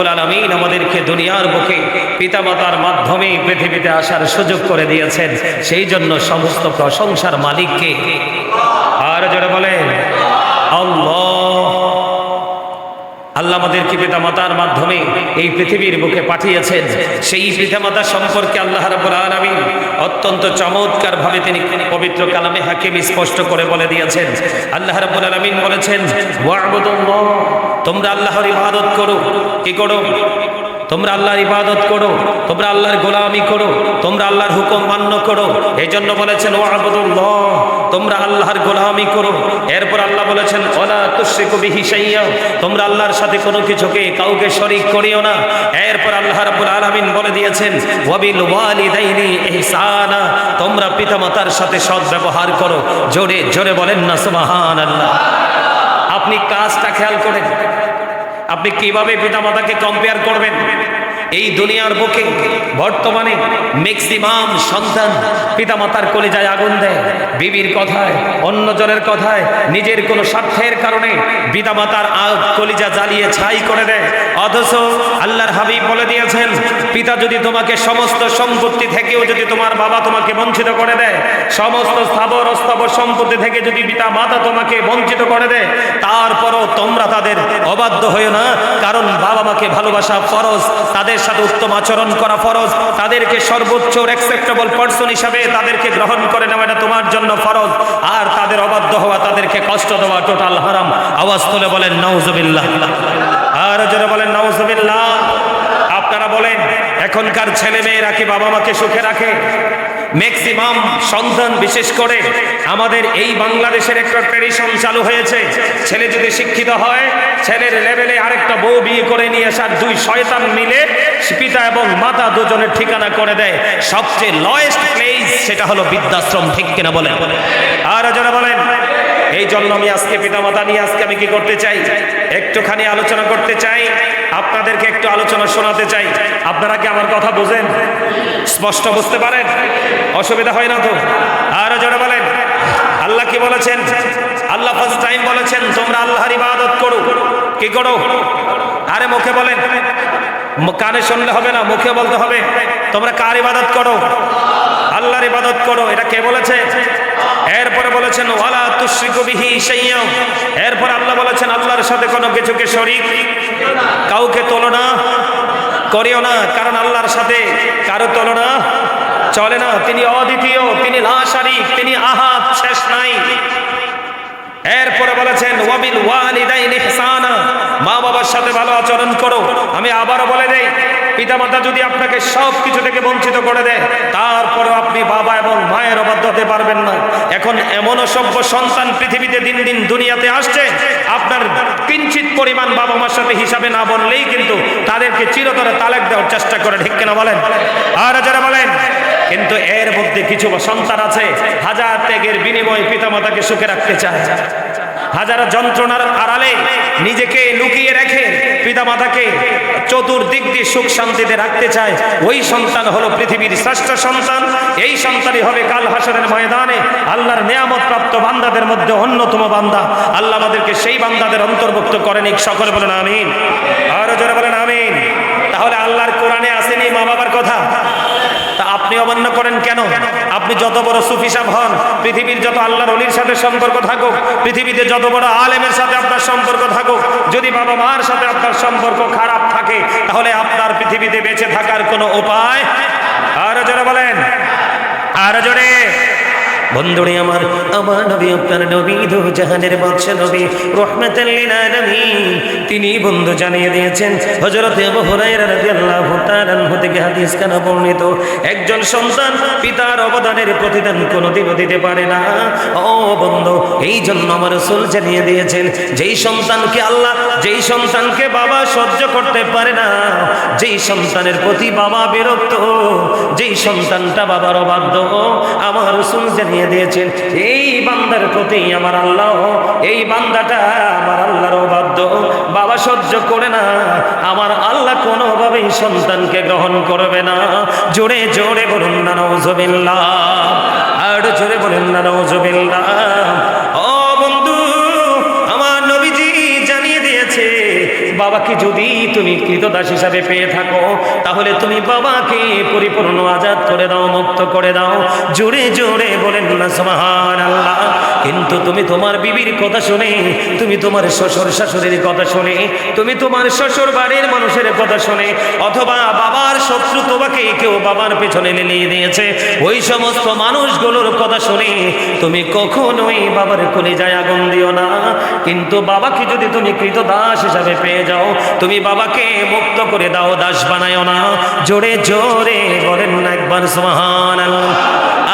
রব্বুল আলামিন আমাদেরকে দুনিয়ার বুকে পিতামাতার মাধ্যমে পৃথিবীতে আসার সুযোগ করে দিয়েছেন, সেই জন্য সমস্ত প্রশংসার মালিককে। আর যারা বলেন আল্লাহ, আল্লাহ আমাদেরকে পিতামাতার মাধ্যমে এই পৃথিবীর বুকে পাঠিয়েছেন। সেই পিতামাতা সম্পর্কে আল্লাহ রাব্বুল আলামিন অত্যন্ত চমৎকার ভাবে তিনি পবিত্র কালামে হাকিম স্পষ্ট করে বলে দিয়েছেন। আল্লাহ রাব্বুল আলামিন বলেছেন, ওয়া'বুদুল্লাহ, তোমরা আল্লাহর ইবাদত করো। কি করো? তোমরা আল্লাহর ইবাদত করো, তোমরা আল্লাহর গোলামি করো, তোমরা আল্লাহর হুকুম মান্য করো। এই জন্য বলেছেন ওয়া'বুদুল্লাহ, তোমরা আল্লাহর গোলামি করো। এরপর আল্লাহ বলেছেন ওয়ালা তুশরিকু বিহি শাইয়্যা, তোমরা আল্লাহর সাথে কোনো কিছুকে কাউকে শরীক করিও না। এরপর আল্লাহ রাব্বুল আলামিন বলে দিয়েছেন ওয়াবিল ওয়ালিদাইনি ইহসানা, তোমরা পিতামাতার সাথে সৎ ব্যবহার করো। জোরে জোরে বলেন না সুবহানাল্লাহ। আপনি কাজটা খেয়াল করেন, আপনি কিভাবে পিতামাতাকে কম্পেয়ার করবেন? এই দুনিয়ার বুকে বর্তমানে ম্যাক্সিমাম সন্তান পিতামাতার কলিজায় আগুন দেয়, বিবির কথায়, অন্যজনের কথায়, নিজের কোনো স্বার্থের কারণে পিতামাতার কলিজা জ্বালিয়ে ছাই করে দেয়। অথচ আল্লাহর হাবিব বলে দিয়েছেন, পিতা যদি তোমাকে সমস্ত সম্পত্তি থেকেও যদি তোমার বাবা তোমাকে বঞ্চিত করে দেয়, সমস্ত স্থাবর অস্থাবর সম্পত্তি থেকে যদি পিতা মাতা তোমাকে বঞ্চিত করে দেয়, তারপরও তোমরা তাদের অবাধ্য হয়েও না। কারণ বাবা মাকে ভালোবাসা ফরজ, তাদের সাথে উত্তম আচরণ করা ফরজ, তাদেরকে সর্বোচ্চ অ্যাকসেপ্টেবল পারসন হিসাবে তাদেরকে গ্রহণ করে নেওয়া এটা তোমার জন্য ফরজ। আর তাদের অবাধ্য হওয়া, তাদেরকে কষ্ট দেওয়া টোটাল হারাম। আওয়াজ তুলে বলেন নাউজুবিল্লাহ। আর যারা বলেন নাউজুবিল্লাহ। আপনারা বলেন এখনকার ছেলে মেয়েরা কি বাবা মাকে সুখে রাখে? ম্যাক্সিমাম সন্তান, বিশেষ করে আমাদের এই বাংলাদেশের একটা ট্রেডিশন চালু হয়েছে, ছেলে যদি শিক্ষিত হয়, ছেলের লেভেলে আরেকটা বউ বিয়ে করে নিয়ে আসার দুই শয়তান মিলে পিতা এবং মাতা দুজনের ঠিকানা করে দেয় সবচেয়ে লয়েস্ট প্লেস, সেটা হলো বৃদ্ধাশ্রম। ঠিক কিনা বলেন? আর যারা বলেন। এই জন্য আমি আজকে পিতামাতা নিয়ে আজকে আমি কি করতে চাই, একটুখানি আলোচনা করতে চাই, আপনাদেরকে একটু আলোচনা শোনাতে চাই। আপনারা কি আমার কথা বুঝেন? স্পষ্ট বুঝতে পারেন? অসুবিধা হয় না তো? আর যারা বলেন আল্লাহ কি বলেছেন? আল্লাহ ফার্স্ট টাইম বলেছেন তোমরা আল্লাহর ইবাদত করো। কি করো? আরে মুখে বলেন, কানে শুনলে হবে না, মুখে বলতে হবে। তোমরা কার ইবাদত করো? আল্লাহর ইবাদত করো। এটা কে বলেছে? এরপরে বলেছেন ওয়ালা তুশরিকু বিহি শাইয়্যা। এরপর আল্লাহ বলেছেন আল্লাহর সাথে কোনো কিছুকে শরীক, কাউকে তুলনা করিও না। কারণ আল্লাহর সাথে কারো তুলনা চলে না। তিনি অদ্বিতীয়, তিনি লা শারীক, তিনি আহাদ, শেষ নাই। এরপরে বলেছেন ওয়াবিল ওয়ালিদাইনি ইহসানা, মা বাবার সাথে ভালো আচরণ করো। আমি আবারও বলে দেই, পিতামাতা যদি আপনাকে সব কিছু থেকে বঞ্চিত করে দেয়, তারপরেও আপনি বাবা এবং মায়ের অবাধ্য হতে পারবেন না। এখন এমন অসভ্য সন্তান পৃথিবীতে দিন দিন দুনিয়াতে আসছে, আপনার কিঞ্চিত পরিমাণ বাবা মার সাথে হিসাবে না বললেই কিন্তু তাদেরকে চিরতরে তালাক দেওয়ার চেষ্টা করে। ঠিক কিনা বলেন? আর যারা বলেন। কিন্তু এর মধ্যে কিছু সন্তান আছে হাজার ত্যাগের বিনিময়ে পিতামাতাকে সুখে রাখতে চায়, হাজার যন্ত্রণার আড়ালে নিজেকে লুকিয়ে রেখে পিতামাতাকে চতুর্দিক দিয়ে সুখ শান্তিতে রাখতে চায়। ওই সন্তান হলো পৃথিবীর শ্রেষ্ঠ সন্তান। এই সন্তানই হবে কাল হাসরের ময়দানে আল্লাহর নিয়ামত প্রাপ্ত বান্দাদের মধ্যে অন্যতম বান্দা। আল্লাহ আমাদেরকে সেই বান্দাদের অন্তর্ভুক্ত করেন। সকলে বলেন আমিন। আরো জোরে বলেন আমিন। তাহলে আল্লাহর কোরআনে আসেনি মা বাবার কথা? তা আপনি অমান্য করেন কেন? আপনি যত বড় সুফি সাহেব হন, পৃথিবীর যত আল্লাহর ওলির সাথে সম্পর্ক থাকুক, পৃথিবীতে যত বড় আলেমের সাথে আপনার সম্পর্ক থাকুক, যদি বাবা মার সাথে আপনার সম্পর্ক খারাপ থাকে, তাহলে আপনার পৃথিবীতে বেঁচে থাকার কোনো উপায়। আরো জোরে বলেন, আরো জোরে। বন্ধুরে আমার, আমার নবী, আপনার নবী, দু জাহানের বাদশা নবী, রাহমাতাল লিল আলামিন, তিনি বন্ধু জানিয়ে দিয়েছেন। হযরত আবু হুরায়রা রাদিয়াল্লাহু তাআলা আনহু থেকে হাদিস কানা বর্ণিত, একজন সন্তান পিতার অবদানের প্রতিদান কোনোদিনও দিতে পারে না। ও বন্ধু, এই জন্য আমার রাসূল জানিয়ে দিয়েছেন, যেই সন্তানকে আল্লাহ, যেই সন্তানকে বাবা সহ্য করতে পারে না, যেই সন্তানের প্রতি বাবা বিরক্ত, যেই সন্তানটা বাবার অবাধ্য, আমার রাসূল জানিয়ে দিয়েছেন এই বান্দার প্রতি আমার আল্লাহ, এই বান্দাটা আমার আল্লাহর অবাধ্য, বাবা সহ্য করে না, আমার আল্লাহ কোনোভাবেই সন্তানকে গ্রহণ করবে না। জোরে জোরে বলুন না নাউজুবিল্লাহ। আর জোরে বলুন না নাউজুবিল্লাহ। ও বন্ধু, আমার নবীজি জানিয়ে দিয়েছে বাবাকে যদি তুমি কৃতদাস হিসাবে পেয়ে থাকো, তাহলে তুমি বাবাকে পরিপূর্ণ আজাদ করে দাও, মুক্ত করে দাও। জোরে জোরে বলেন না সুবহানাল্লাহ। কিন্তু তুমি তোমার বিবির কথা শুনে, তুমি তোমার শ্বশুর শাশুড়ির কথা শুনে, তুমি তোমার শ্বশুর বাড়ির মানুষের কথা শুনে, অথবা বাবার শত্রু তোমাকে কেউ বাবার পেছনে লেলিয়ে দিয়েছে, ওই সমস্ত মানুষগুলোর কথা শুনে তুমি কখনোই বাবার কলিজায় আগুন দিও না। কিন্তু বাবাকে যদি তুমি কৃতদাস হিসাবে পেয়ে যাও, তুমি বাবাকে মুক্ত করে দাও, দাস বানায়ও না। জোরে জোরে বলেন না একবার সুবহানাল্লাহ,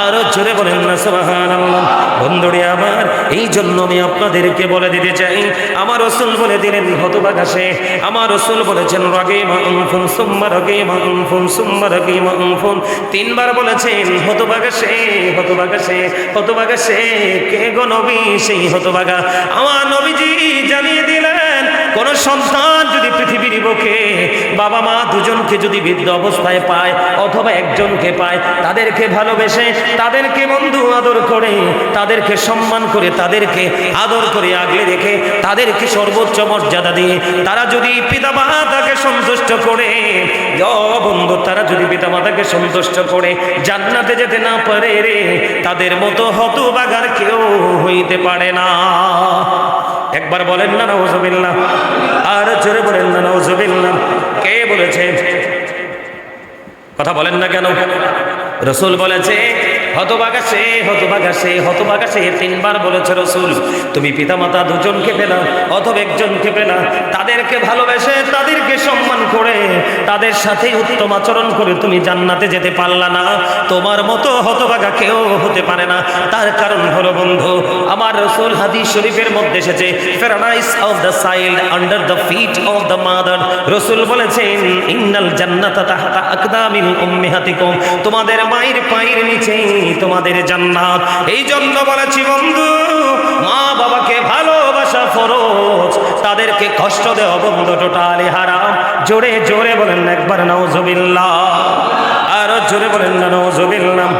আরো জোরে বলেন না সুবহানাল্লাহ। বন্ধুরে আমার, এই জন্য আমি আপনাদেরকে বলে দিতে চাই, আমার রাসূল বলে দিলেন হতভাগা সে। আমার রাসূল বলেছেন রাগীমা আনফুন সুম্মা রাগীমা আনফুন সুম্মা রাগীমা আনফুন, তিনবার বলেছেন হতভাগা সে, হতভাগা সে, হতভাগা সে। কে গো নবী সেই হতভাগা? আমার নবীজি জানিয়ে দিলেন, কোন সন্তান যদি পৃথিবীর বুকে বাবা মা দুজনকে যদি বৃদ্ধ অবস্থায় পায়, অথবা একজনকে পায়, তাদেরকে ভালোবেসে, তাদেরকে বন্ধু আদর করে, তাদেরকে সম্মান করে, তাদেরকে আদর করে আগলে রেখে, তাদেরকে সর্বোচ্চ মর্যাদা দিয়ে তারা যদি পিতামাতাকে সন্তুষ্ট করে, বন্ধু তারা যদি পিতামাতাকে সন্তুষ্ট করে জান্নাতে যেতে না পারে রে, তাদের মতো হতভাগার কেউ হইতে পারে না। একবার বলেন না নাউজুবিল্লাহ, আর জোরে বলেন না নাউজুবিল্লাহ। কে বলেছে? কথা বলেন না কেন? রাসূল বলেছে হতভাগা সে, হতভাগা সে, হতভাগা সে। তিনবার বলেছে রাসূল। তুমি পিতামাতা দুজনকে পেলা অথবা একজনকে পেলা, তাদেরকে ভালোবেসে, তাদেরকে সম্মান করে, তাদের সাথে উত্তম আচরণ করে তুমি জান্নাতে যেতে পারলা না, তোমার মতো হতভাগা কেউ হতে পারে না। তার কারণ হলো বন্ধু, আমার রাসূল হাদিস শরীফের মধ্যে এসেছে, paradise of the child under the feet of the mother. রাসূল বলেছেন ইন্নাল জান্নাতা তাহতা আকদামিল উম্মাহাতিকুম, তোমাদের মায়ের পায়ের নিচে তোমাদের জান্নাত। এই জন্য বলেছি বন্ধু, মা বাবাকে ভালোবাসা ফরজ, তাদেরকে কষ্ট দেওয়া বন্ধু টোটালি হারাম। জোরে জোরে বলেন একবার নাউজুবিল্লাহ, আর জোরে বলেন না নাউজুবিল্লাহ।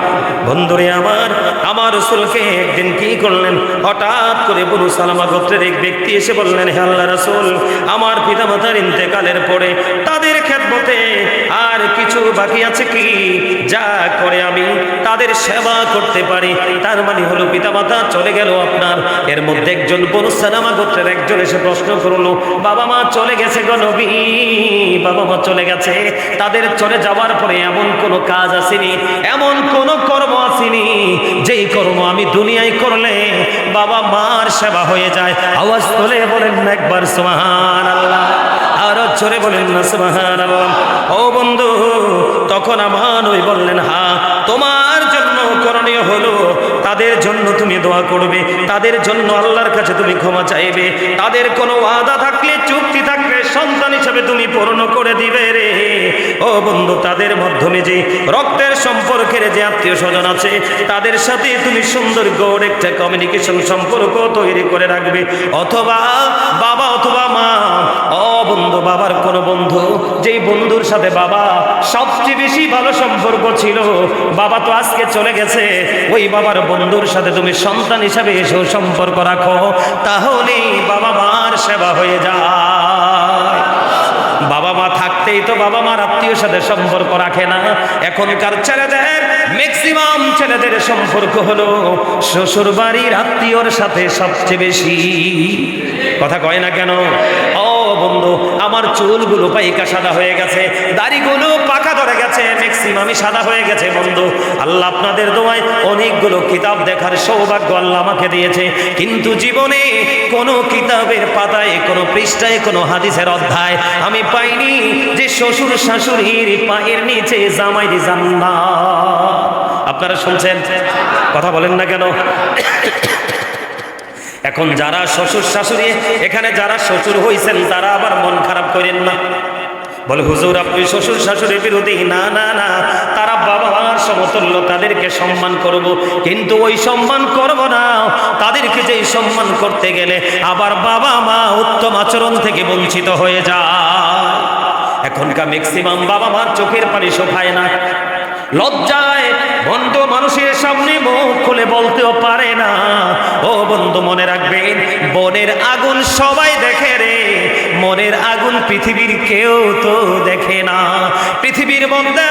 বন্ধুরে আমার, আমার রাসূলকে একদিন কি করলেন, হঠাৎ করে বনু সালামা গোত্রের এক ব্যক্তি এসে বললেন, হে আল্লাহর রাসূল, আমার পিতামাতার ইন্তেকালের পরে তাদের খেদমতে আর কিছু বাকি আছে কি, যা করে আমি তাদের সেবা করতে পারি? তার মানে হলো পিতামাতা চলে গেল আপনার। এর মধ্যে একজন বনু সালামা গোত্রের একজন এসে প্রশ্ন করলো, বাবা মা চলে গেছে গো নবী, বাবা মা চলে গেছে, তাদের চলে যাওয়ার পরে এমন কোন কাজ আসেনি, এমন কোন কর্ম আসেনি যেই কর্ম আমি দুনিয়ায় করলে বাবা মার সেবা হয়ে যায়? আওয়াজ তুলে বলেন না একবার সুবহানাল্লাহ, আরো জোরে বলেন না সুবহানাল্লাহ। ও বন্ধু, তখন আমার ওই বললেন, হ্যাঁ, তোমার জন্য করণীয় হলো তাদের জন্য তুমি দোয়া করবে, তাদের জন্য আল্লাহর কাছে তুমি ক্ষমা চাইবে, তাদের কোনো ওয়াদা থাকলে, চুক্তি থাকলে সন্তান হিসেবে তুমি পূর্ণ করে দিবে রে। ও বন্ধু, তাদের মাধ্যমে যে রক্তের সম্পর্কের যে আত্মীয় স্বজন আছে, তাদের সাথে তুমি সুন্দর গড় একটা কমিউনিকেশন সম্পর্ক তৈরি করে রাখবে। অথবা বাবা অথবা মা, ও বন্ধু, বাবার কোনো বন্ধু, যেই বন্ধুর সাথে বাবা সবচেয়ে বেশি ভালো সম্পর্ক ছিল, বাবা তো আজকে চলে গেছে, ওই বাবার বন্ধুর সাথে তুমি সন্তান হিসাবে এসেও সম্পর্ক রাখো, তাহলেই বাবা মার সেবা হয়ে যায়। বাবা মা থাকতেই তো বাবা মার আত্মীয় সাথে সম্পর্ক রাখে না। এখনকার ছেলেদের, ম্যাক্সিমাম ছেলেদের সম্পর্ক হলো শ্বশুর বাড়ির আত্মীয়র সাথে সবচেয়ে বেশি। কথা কয় না কেন? ও বন্ধু, আমার চুলগুলো পাইকা সাদা হয়ে গেছে, দাড়িগুলো পাকা ধরে গেছে, ম্যাক্সিমামই সাদা হয়ে গেছে বন্ধু। আল্লাহ আপনাদের দোয়ায় অনেকগুলো কিতাব দেখার সৌভাগ্য আল্লাহ আমাকে দিয়েছে, কিন্তু জীবনে কোনো কিতাবের পাতায়, কোনো পৃষ্ঠায়, কোনো হাদিসের অধ্যায় আমি পাইনি যে শ্বশুর শাশুড়ির পায়ের নিচে জামাই জান্নাত। আপনারা শুনছেন? কথা বলেন না কেন? এখন যারা শ্বশুর শাশুড়ি, এখানে যারা শ্বশুর হইছেন, তারা আবার মন খারাপ করেন না, বলে হুজুর আপনি শ্বশুর শাশুড়ির বিরোধী। না না না, তারা বাবা মার সমতুল্য, তাদেরকে সম্মান করব, কিন্তু ওই সম্মান করব না তাদেরকে যেই সম্মান করতে গেলে আবার বাবা মা উত্তম আচরণ থেকে বঞ্চিত হয়ে যায়। এখনকার ম্যাক্সিমাম বাবা মার চোখের পানি শুকায় না, লজ্জায় বন্ধু মানুষের সামনে মুখ খুলে বলতেও পারে না। ও বন্ধু, মনে রাখবেন, বনের আগুন সবাই দেখে রে, মনের আগুন পৃথিবীর কেউ তো দেখে না। পৃথিবীর মধ্যে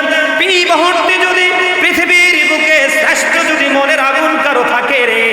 এই মুহূর্তে যদি পৃথিবীর বুকে শ্রেষ্ঠ যদি মনের আগুন কারো থাকে রে,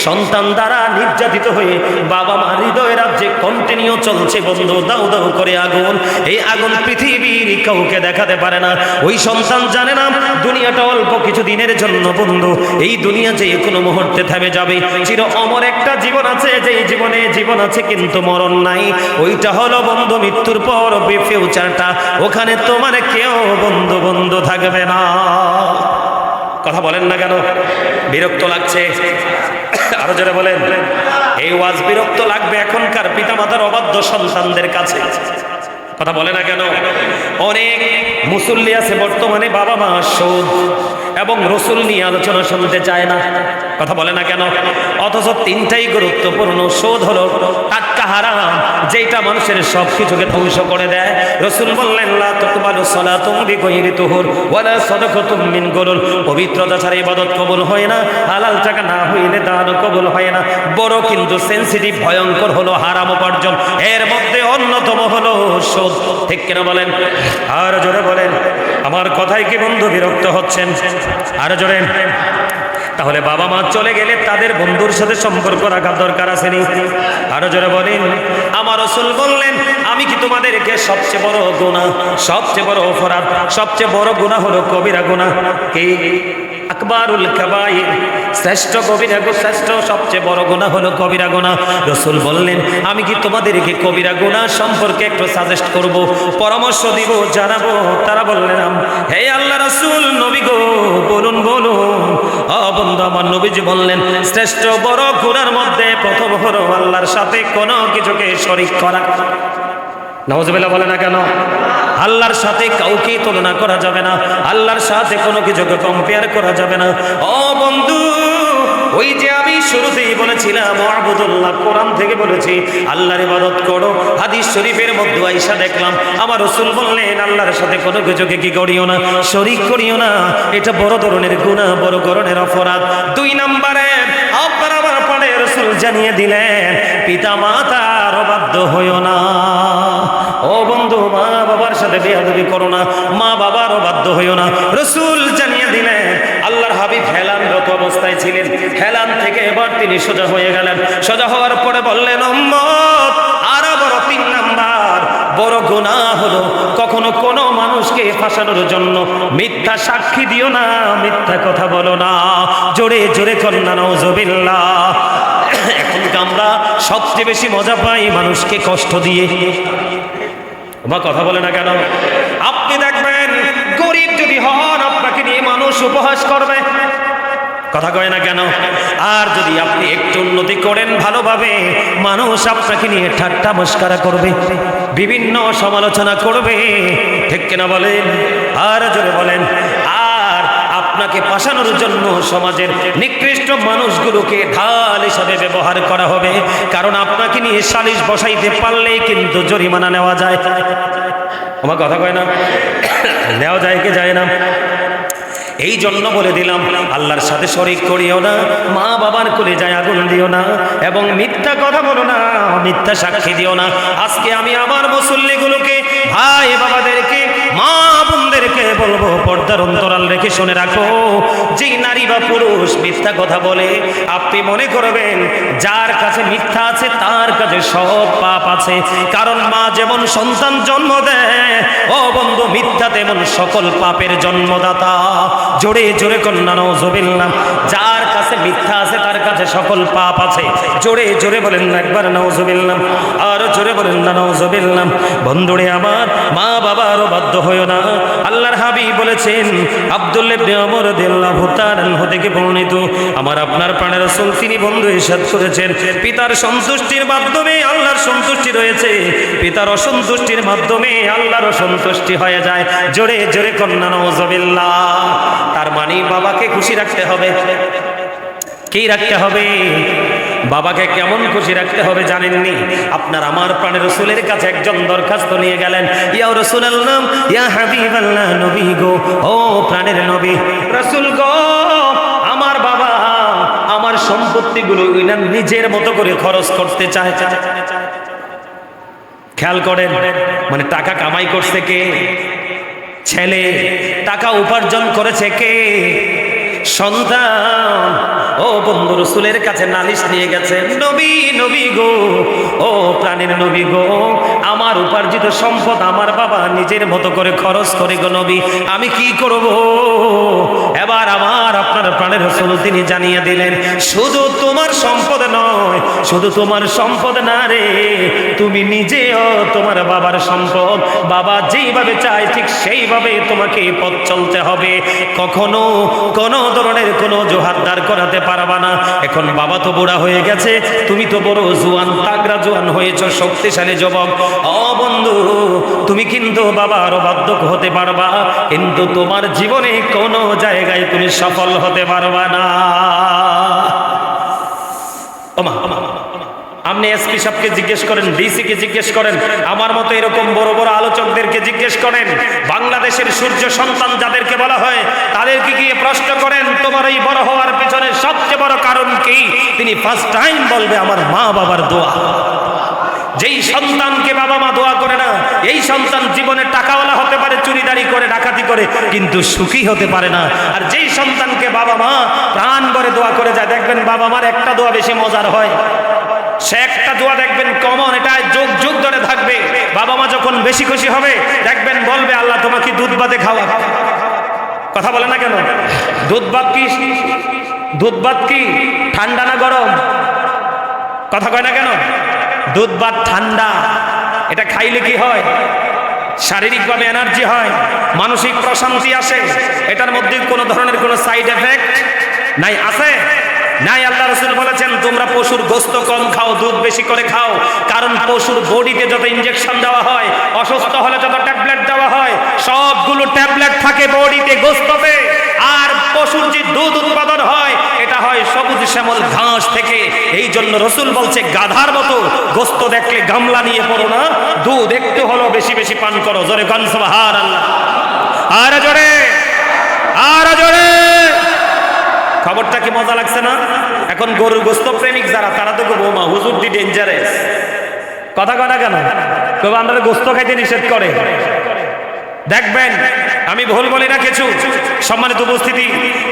সন্তান দ্বারা নির্যাতিত হয়ে বাবা মা হৃদয় রাজ্যে কন্টিনিউ চলছে বন্ধু, দাউ দাউ করে আগুন। এই আগুন পৃথিবীর কাউকে দেখাতে পারে না। ওই সন্তান জানে না দুনিয়াটা অল্প কিছু দিনের জন্য বন্ধু, এই দুনিয়া যে কোনো মুহূর্তে থেমে যাবে। চির অমর একটা জীবন আছে, যেই জীবনে জীবন আছে কিন্তু মরণ নাই। ওইটা হলো বন্ধু মৃত্যুর পর ফিউচারটা, ওখানে তোমার কেউ বন্ধু বন্ধু থাকবে না। কথা বলেন না কেন? বিরক্ত লাগছে? আরো জোরে বলেন। এই ওয়াজ বিরক্ত লাগবে এখনকার পিতামাতার অবাধ্য সন্তানদের কাছে। কথা বলে না কেন? অনেক মুসল্লি আছে বর্তমানে বাবা মা সুদ এবং রসুল নিয়ে আলোচনা শুনতে চায় না। কথা বলে না কেন? অথচ তিনটাই গুরুত্বপূর্ণ। সুদ হলো টাটকা হারাম, যেটা মানুষের সব কিছুকে ধ্বংস করে দেয়। রসুল বললেন লা তুকবালু সালাতুম বিগাইরি তুহুর ওয়ালা সাদাকাতুম মিন গুলুল। পবিত্রতা ছাড়া ইবাদত কবুল হয় না, হালাল টাকা না হইলে দান কবুল হয় না। বড় কিন্তু সেনসিটিভ ভয়ঙ্কর হলো হারাম উপার্জন, এর মধ্যে অন্যতম হলো সুদ। ঠিক কিনা বলেন? আর জোরে বলেন। আমার কথায় কি বন্ধু বিরক্ত হচ্ছেন? আর জোরে। তাহলে বাবা মা চলে গেলে তাদের বন্ধুর সাথে সম্পর্ক রাখার দরকার আছে নি? আরো জোরে বলেন। আমার রাসূল বললেন আমি কি তোমাদেরকে সবচেয়ে বড় গুনাহ, সবচেয়ে বড় অপরাধ, সবচেয়ে বড় গুনাহ হলো কবিরা গুনাহ কি? আকবারুল কাবাইর, শ্রেষ্ঠ কবিরা গুনাহ, শ্রেষ্ঠ সবচেয়ে বড় গুনাহ হলো কবিরা গুনাহ। রাসূল বললেন আমি কি তোমাদেরকে কবিরা গুনাহ সম্পর্কে একটু সাজেস্ট করব, পরামর্শ দিব, জানাবো? তারা বললেন হে আল্লাহ রাসূল, নবী গো বলুন বলুন। বন্ধু আমার নবীজি বললেন শ্রেষ্ঠ বড় গুনার মধ্যে প্রথম হলো আল্লাহর সাথে কোনো কিছুকে শরীক করা। নাউজুবিল্লাহ বলে না কেন? আল্লাহর সাথে কাউকে তুলনা করা যাবে না, আল্লাহর সাথে কোনো কিছুকে কম্পেয়ার করা যাবে না। ও বন্ধু, ওই যে আমি শুরুতেই বলেছিলাম আবুদুল্লাহ, কোরআন থেকে বলেছি আল্লাহর ইবাদত করো। হাদিস শরীফের মধ্যে আয়েশা দেখলাম আমার রাসূল বললেন আল্লাহর সাথে কোনো কিছুকে কি করিও না, শরীক করিও না। এটা বড় ধরনের গুনাহ, বড় ধরনের অপরাধ। দুই নম্বরে আপনার আমার পরে রাসূল জানিয়ে দিলেন পিতা মাতার অবাধ্য হইও না। ও বন্ধু, মা বাবার সাথে বেয়াদবি করো না, মা বাবার অবাধ্য হইও না। রাসূল জানিয়ে দিলেন। আল্লাহর হাবিব হেলানরত অবস্থায় ছিলেন, হেলান থেকে এবার তিনি সোজা হয়ে গেলেন। সোজা হওয়ার পরে বললেন উম্মত আরো বড় তিন নাম্বার বড় গুনাহ হলো কখনো কোনো মানুষকে ফাঁসানোর জন্য মিথ্যা সাক্ষী দিও না, মিথ্যা কথা বলো না। জোরে জোরে কন্যা নাউজুবিল্লাহ। এখন আমরা সবচেয়ে বেশি মজা পাই মানুষকে কষ্ট দিয়ে। আমার কথা বলে না কেন? আপনি দেখবেন গরিব যদি হন আপনাকে নিয়ে মানুষ উপহাস করবে, কথা কয় না কেন? আর যদি আপনি একটু উন্নতি করেন ভালোভাবে, মানুষ আপনাকে নিয়ে ঠাট্টা মস্করা করবে, বিভিন্ন সমালোচনা করবে। ঠিক কিনা বলেন? আর জোরে বলেন। আর আপনাকে পাশানোর জন্য সমাজের নিকৃষ্ট মানুষগুলোকে ঢাল হিসাবে ব্যবহার করা হবে, কারণ আপনাকে নিয়ে সালিশ বসাইতে পারলেই কিন্তু জরিমানা নেওয়া যায়। আমার কথা কয় না? নেওয়া যায় কি যায় না? এই জন্য বলে দিলাম আল্লাহর সাথে শরীক করিও না, মা বাবার কোলে যায় আগুন দিও না, এবং মিথ্যা কথা বলো না, মিথ্যা সাক্ষী দিও না। আজকে আমি আমার মুসল্লিগুলোকে, ভাই বাবাদেরকে, মা বোনদেরকে বলবো পর্দার অন্তরাল রেখে শুনে রাখো, যেই নারী বা পুরুষ মিথ্যা কথা বলে আপনি মনে করবেন যার কাছে মিথ্যা আছে তার কাছে সব পাপ আছে। কারণ মা যেমন সন্তান জন্ম দেয়, ও বন্ধু মিথ্যা তেমন সকল পাপের জন্মদাতা। জোরে জোরে কন্যা নাউজুবিল্লাহ। যার কাছে মিথ্যা আছে তার কাছে সকল পাপ আছে। জোরে জোরে বলেন না একবার নাউজুবিল্লাহ, আর জোরে বলেন না নাউজুবিল্লাহ। বন্ধুরে আমার, মা বাবারও বাধ্য হইও না। আল্লাহর হাবিব বলেছেন, আব্দুল্লাহ ইবনে ওমর রাদিয়াল্লাহু তাআলা আনহু থেকে বর্ণিত, আমার আপনার প্রাণের রাসূল তিনি বন্ধু ইরশাদ করেছেন, পিতার সন্তুষ্টির মাধ্যমে আল্লাহর সন্তুষ্টি রয়েছে, পিতার অসন্তুষ্টির মাধ্যমে আল্লাহর অসন্তুষ্টি হয়ে যায়। জোরে জোরে কন্যা নাউজুবিল্লাহ। তার মানে বাবাকে খুশি রাখতে হবে। কি রাখতে হবে? বাবাকে কেমন খুশি রাখতে হবে জানেননি? আপনার আমার প্রাণের রাসূলের কাছে একজন দরখাস্ত নিয়ে গেলেন, ইয়া রাসূলুল্লাহ, ইয়া হাবিবাল্লাহ, নবী গো, ও প্রাণের নবী, রাসূল গো, আমার বাবা আমার সম্পত্তিগুলো নিজের মতো করে খরচ করতে চায়। খেয়াল করেন, মানে টাকা কামাই করছে কে? ছেলে। টাকা উপার্জন করেছে কে? সন্তান। ও বন্ধু, রাসূলের কাছে নালিশ নিয়ে গেছে, নবী নবী গো, ও প্রাণের নবী গো, আমার উপার্জিত সম্পদ আমার বাবা নিজের মতো করে খরচ করে গো নবী, আমি কি করব? এবার আমার আপনার প্রাণের রাসূল তিনি জানিয়ে দিলেন, শুধু তোমার সম্পদ নয়, শুধু তোমার সম্পদ না রে, তুমি নিজেও তোমার বাবার সম্পদ। বাবা যেইভাবে চায় ঠিক সেইভাবে তোমাকে পথ চলতে হবে। কখনো কোনো ধরনের কোনো অজুহাত দাঁড় করাতে পারবা না। এখন বাবা তো বুড়া হয়ে গেছে, তুমি তো বড় জোয়ান, তাগড়া জোয়ান হয়েছ, শক্তিশালী যুবক। ও বন্ধু, তুমি কিন্তু বাবার অবাধ্য হতে পারবা, কিন্তু তোমার জীবনে কোনো জায়গায় তুমি সফল হতে পারবা না। ওমা, আপনি এসপি সাহেবকে জিজ্ঞেস করেন, ডিসি কে জিজ্ঞেস করেন, আমার মতো এরকম বড় বড় আলোচকদেরকে জিজ্ঞেস করেন, বাংলাদেশের সূর্য সন্তান যাদেরকে বলা হয় তাদেরকে গিয়ে প্রশ্ন করেন, তোমার এই বড় হওয়ার পেছনে সবচেয়ে বড় কারণ কি? তিনি ফার্স্ট টাইম বলবে আমার মা বাবার দোয়া। যেই সন্তানকে বাবা মা দোয়া করে না, এই সন্তান জীবনে টাকাওয়ালা হতে পারে, চুরিদারি করে, ডাকাতি করে, কিন্তু সুখী হতে পারে না। আর যেই সন্তানকে বাবা মা প্রাণ ভরে দোয়া করে যায়, দেখবেন বাবা মার একটা দোয়া বেশি মজার হয়, সে একটা দোয়া দেখবেন কমন, এটা যুগ যুগ ধরে থাকবে। বাবা মা যখন বেশি খুশি হবে দেখবেন বলবে, আল্লাহ তোমাকে দুধ ভাতে খাওয়া। কথা বলে না কেন? দুধ ভাত কি, দুধ ভাত কি ঠান্ডা না গরম? কথা কয় না কেন? দুধ ভাত ঠান্ডা, এটা খাইলে কি হয়? শারীরিকভাবে এনার্জি হয়, মানসিক প্রশান্তি আসে। এটার মধ্যে কোনো ধরনের কোনো সাইড এফেক্ট নাই, আছে নাই? আল্লাহ রাসূল বলেছেন, তোমরা পশুর গোশত কম খাও, দুধ বেশি করে খাও, কারণ পশুর বডিতে যত ইনজেকশন দেওয়া হয়, অসুস্থ হলে যত ট্যাবলেট দেওয়া হয়, সবগুলো ট্যাবলেট থাকে বডিতে, গোশততে। আর পশুর যে দুধ উৎপাদন হয়, এটা হয় সবুজ শ্যামল ঘাস থেকে। এই জন্য রাসূল বলছে, গাধার মতো গোশত দেখলে গামলা নিয়ে পড়ো না, দুধ একটু হলো বেশি বেশি পান করো। জোরে গান সুবহানাল্লাহ, আর জোরে, আর জোরে। খবরটা কি মজা লাগছে না? এখন গরুর গোশত প্রেমিক যারা, তারা তো বৌমা হুজুর দি ডেঞ্জারাস। কথা কথা কেন? তবে আমরা গোশত খাইতে নিষেধ করে। দেখবেন, আমি ভুল বলি না কিছু। সম্মানিত উপস্থিতি,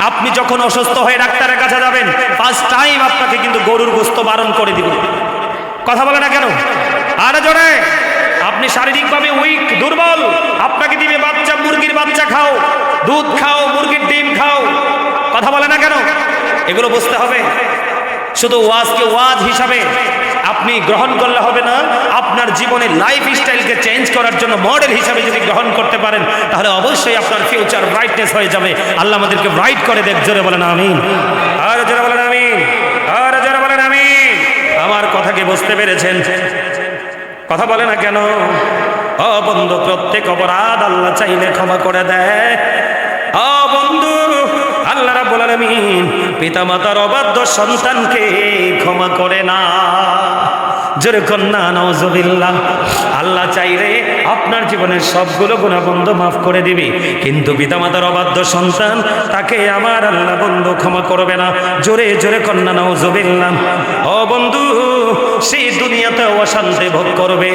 আপনি যখন অসুস্থ হয়ে ডাক্তারের কাছে যাবেন, ফার্স্ট টাইম আপনাকে কিন্তু গরুর গোশত বারণ করে দিবে। কথা বলে না কেন? আর জোরে। আপনি শারীরিকভাবে উইক, দুর্বল, আপনাকে দিবে বাচ্চা, মুরগির বাচ্চা খাও, দুধ খাও, মুরগির ডিম খাও। কথা বলে না কেন? এগুলো বুঝতে হবে। শুধু ওয়াজকে ওয়াজ হিসাবে আপনি গ্রহণ করলে হবে না, আপনার জীবনের লাইফ স্টাইলকে চেঞ্জ করার জন্য মডেল হিসাবে যদি গ্রহণ করতে পারেন, তাহলে অবশ্যই আপনার ফিউচার ব্রাইটনেস হয়ে যাবে। আল্লাহ আমাদেরকে ব্রাইট করে দেখ। জোরে বলেন আমিন, আর জোরে বলেন আমিন, আর জোরে বলেন আমিন। আমার কথাকে বুঝতে পেরেছেন? কথা বলে না কেন? ও বন্ধু, প্রত্যেক অপরাধ আল্লাহ চাইলে ক্ষমা করে দেয়। ও বন্ধু, আল্লাহ রাব্বুল আলামিন পিতামাতার অবাধ্য সন্তানকে ক্ষমা করে না। জোরে কন্যা নাউজুবিল্লাহ। আল্লাহ চাইলে আপনার জীবনের সবগুলো গুনাহ বন্ধ মাফ করে দিবে, কিন্তু পিতামাতার অবাধ্য সন্তান, তাকে আমার আল্লাহ বন্ধু ক্ষমা করবে না। জোরে জোরে কন্যা নাউজুবিল্লাহ। ও বন্ধু, সেই দুনিয়াতে অশান্তি ভোগ করবে,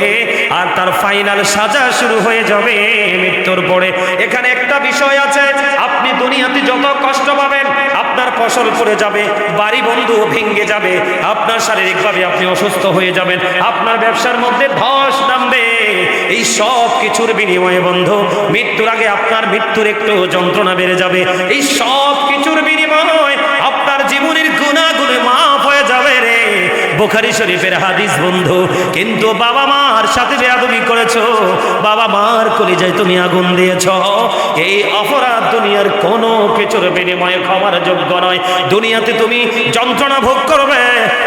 আর তার ফাইনাল সাজা শুরু হয়ে যাবে মৃত্যুর পরে। এখানে একটা বিষয় আছে, আপনি দুনিয়াতে যত কষ্ট পাবেন, আপনার ফসল পড়ে যাবে, বাড়ি বন্ধু ভেঙে যাবে, আপনার শারীরিকভাবে আপনি অসুস্থ হয়ে যাবেন, আপনার ব্যবসার মধ্যে ধস নামবে। এই সব কিছুর বিনিময়ে বন্ধু, মৃত্যুর আগে আপনার মৃত্যুর একটু যন্ত্রণা বেড়ে যাবে। এই সব কিছুর বিনিময়ে আপনার জীবনের গুনাহগুলো মাফ হয়ে যাবে রে। বুখারী শরীফের হাদিস বন্ধু। কিন্তু বাবা মার সাথে বেয়াদবি করেছো, বাবা মার কলিজায় তুমি আগুন দিয়েছো, এই অপরাধ দুনিয়ার কোনো কিছুর বিনিময়ে ক্ষমার যোগ্য নয়। দুনিয়াতে তুমি যন্ত্রণা ভোগ করবে,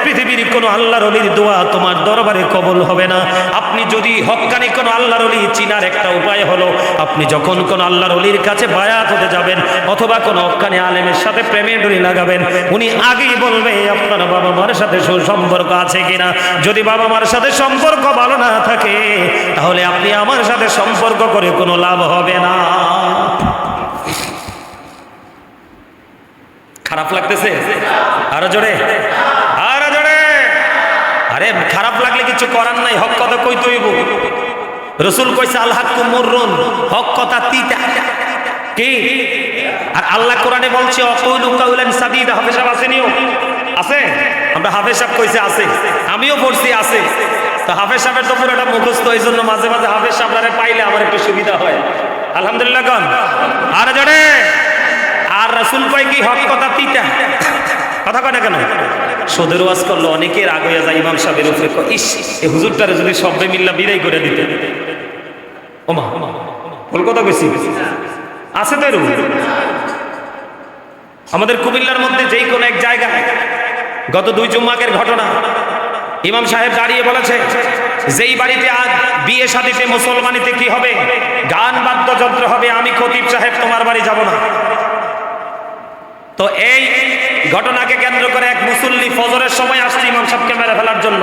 পৃথিবীর কোনো আল্লাহর ওলির দোয়া তোমার দরবারে কবুল হবে না। আপনি যদি হক্কানি কোনো আল্লাহর ওলি চিনার একটা উপায় হলো, আপনি যখন কোনো আল্লাহর ওলির কাছে বায়াত হতে যাবেন, অথবা কোনো হক্কানি আলেমের সাথে প্রেমের ডুরি লাগাবেন, উনি আগেই বলবে আপনার বাবা মার সাথে সুসম্পর্ক আছে কিনা। যদি বাবা মার সাথে সম্পর্ক ভালো না থাকে, তাহলে আপনি আমার সাথে সম্পর্ক করে কোনো লাভ হবে না। খারাপ লাগতেছে? আরো জোরে, আরো জোরে, আরে খারাপ লাগলে কিছু করার নাই, হক কথা কইতে হইব। রসুল কইছে আল হাক্কু মুররুন, হক কথা তিতা কি। আর আল্লাহ কোরআনে বলছে অকুলু কাউলান সাদীদা। হাফেজ সাহেব আসেনিও আছে, আমরা হাফেজ সাহেব কইছে আছে, আমিও পড়ছি আছে। তো হাফেজ সাহেবের তো পুরোটা মুখস্থ, এই জন্য মাঝে মাঝে হাফেজ সাহেবরা পাইলে আমার একটু সুবিধা হয়। আলহামদুলিল্লাহ কোন আর জোরে। আর রাসূল কয় কি হক কথা তিতা, কথা কয় না কেন? সুদের ওয়াজ করলো অনেকে রাগ হয়ে যায় ইমাম সাহেবের উপরে, ইস এই হুজুরটারে যদি সবে মিল্লা বিদায় করে দিতে। ওমা ভুল কথা কইছি, আছে তো এরকম। আমাদের কুমিল্লার মধ্যে যেই কোনো এক জায়গায় গত 2 জুম্মাকের ঘটনা, ইমাম সাহেব দাঁড়িয়ে বলেছে যেই বাড়িতে আজ বিয়ে শাদীতে মুসলমানিতে কি হবে, গান বাদ্যযন্ত্র হবে, আমি খতিব সাহেব তোমার বাড়ি যাব না। তো এই ঘটনাকে কেন্দ্র করে এক মুসল্লি ফজরের সময় আসছে ইমাম সাহেবকে মেরে ফেলার জন্য।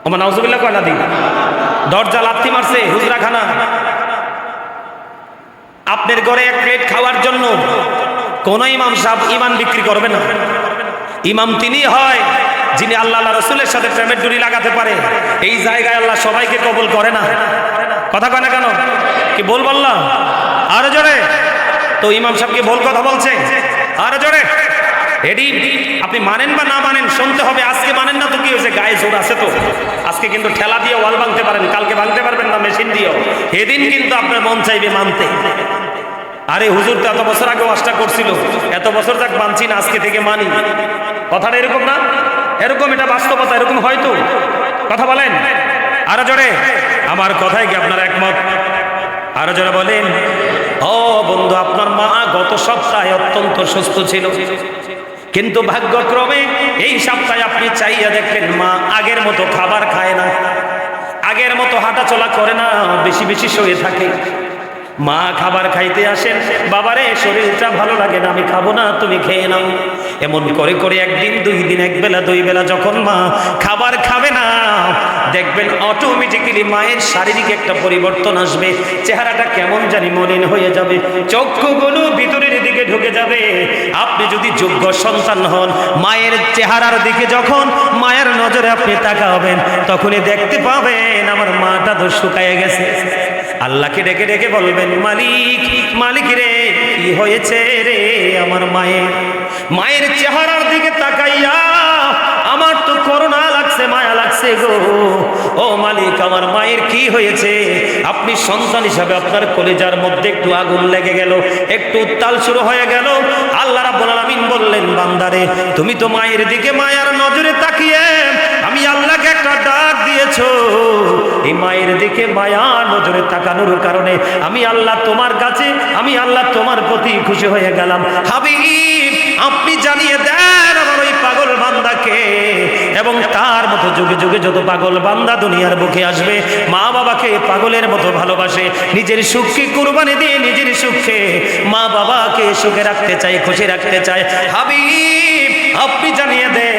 ওমা নাউজুবিল্লাহ কয় না দি, দরজা লাথি মারছে হুজরাখানা। আপনার ঘরে এক প্লেট খাওয়ার জন্য কোন ইমাম সাহেব ইমান বিক্রি করবে না। ইমাম তিনি হয় যিনি আল্লাহ রাসূলের সাথে প্রেমের ডুরি লাগাতে পারে। এই জায়গায় আল্লাহ সবাইকে কবুল করে না। কথা কয় না কেন? কি বল বললাম আরো জোরে। তো ইমাম সাহেব কি ভুল কথা বলছে? আরো জোরে। এডি আপনি মানেন বা না মানেন শুনতে হবে। আজকে মানেন না তো কি হয়েছে, গায়ে জোর আছে তো। আজকে কিন্তু ঠেলা দিয়ে ওয়াল ভাঙতে পারেন, কালকে ভাঙতে পারবেন না মেশিন দিয়েও। এদিন কিন্তু আপনার মন চাইবে মানতে। আরে হুজুর তো এত বছর আগে ওয়াজটা করছিল, এত বছর যাক মানছি না, আজকে থেকে মানি। কথাটা এরকম না? এরকম, এটা বাস্তবতা, এরকম হয়তো। কথা বলেন আরো জোরে। আমার কথায় কি আপনার একমত? আরো জোরে বলেন। ও বন্ধু, আপনার মা গত সপ্তাহে অত্যন্ত সুস্থ ছিল, কিন্তু ভাগ্যক্রমে এই সপ্তাহে আপনি চাইয়া দেখবেন মা আগের মতো খাবার খায় না, আগের মতো হাঁটাচলা করে না, বেশি বেশি শুয়ে থাকে। মা খাবার খাইতে আসেন, বাবারে শরীরটা ভালো লাগে না, আমি খাবো না, তুমি খেয়ে নাও। এমন করে করে একদিন 2 দিন, এক বেলা 2 বেলা যখন মা খাবার খাবে না, দেখবেন অটোমেটিক্যালি মায়ের শারীরিক একটা পরিবর্তন আসবে। চেহারাটা কেমন জানি মলিন হয়ে যাবে, চক্ষুগুলো ভিতরের দিকে ঢুকে যাবে। আপনি যদি যোগ্য সন্তান হন, মায়ের চেহারার দিকে যখন মায়ের নজরে আপনি তাকাবেন, তখনই দেখতে পাবেন আমার মাটা তো শুকায় গেছে। আল্লাহকে ডেকে ডেকে বলবেন, মালিক মালিক রে, কি হয়েছে রে আমার মায়ের? মায়ের চেহারার দিকে তাকাইয়া আমার তো করুণা লাগছে, মায়া লাগছে গো। ও মালিক, আমার মায়ের কি হয়েছে? আপনি সন্তান হিসাবে আপনার কলিজার মধ্যে একটু আগুন লেগে গেল, একটু উত্তাল শুরু হয়ে গেল। আল্লাহ রাব্বুল আলামিন বললেন, বান্দারে তুমি তো মায়ের দিকে মায়ার নজরে তাকিয়ে আমি আল্লাহকে একটা ডাক দিয়েছো। এই মায়ের দিকে মায়া নজরে তাকানোর কারণে আমি আল্লাহ তোমার কাছে, আমি আল্লাহ তোমার প্রতি খুশি হয়ে গেলাম। হাবিব, আপনি জানিয়ে দেন আমার ওই পাগল বান্দাকে, এবং তার মতো যুগে যুগে যত পাগল বান্দা দুনিয়ার বুকে আসবে, মা বাবাকে পাগলের মতো ভালোবাসে, নিজের সুখকে কুরবানি দিয়ে নিজের সুখে মা বাবাকে সুখে রাখতে চাই, খুশি রাখতে চাই। হাবিব, আপনি জানিয়ে দেন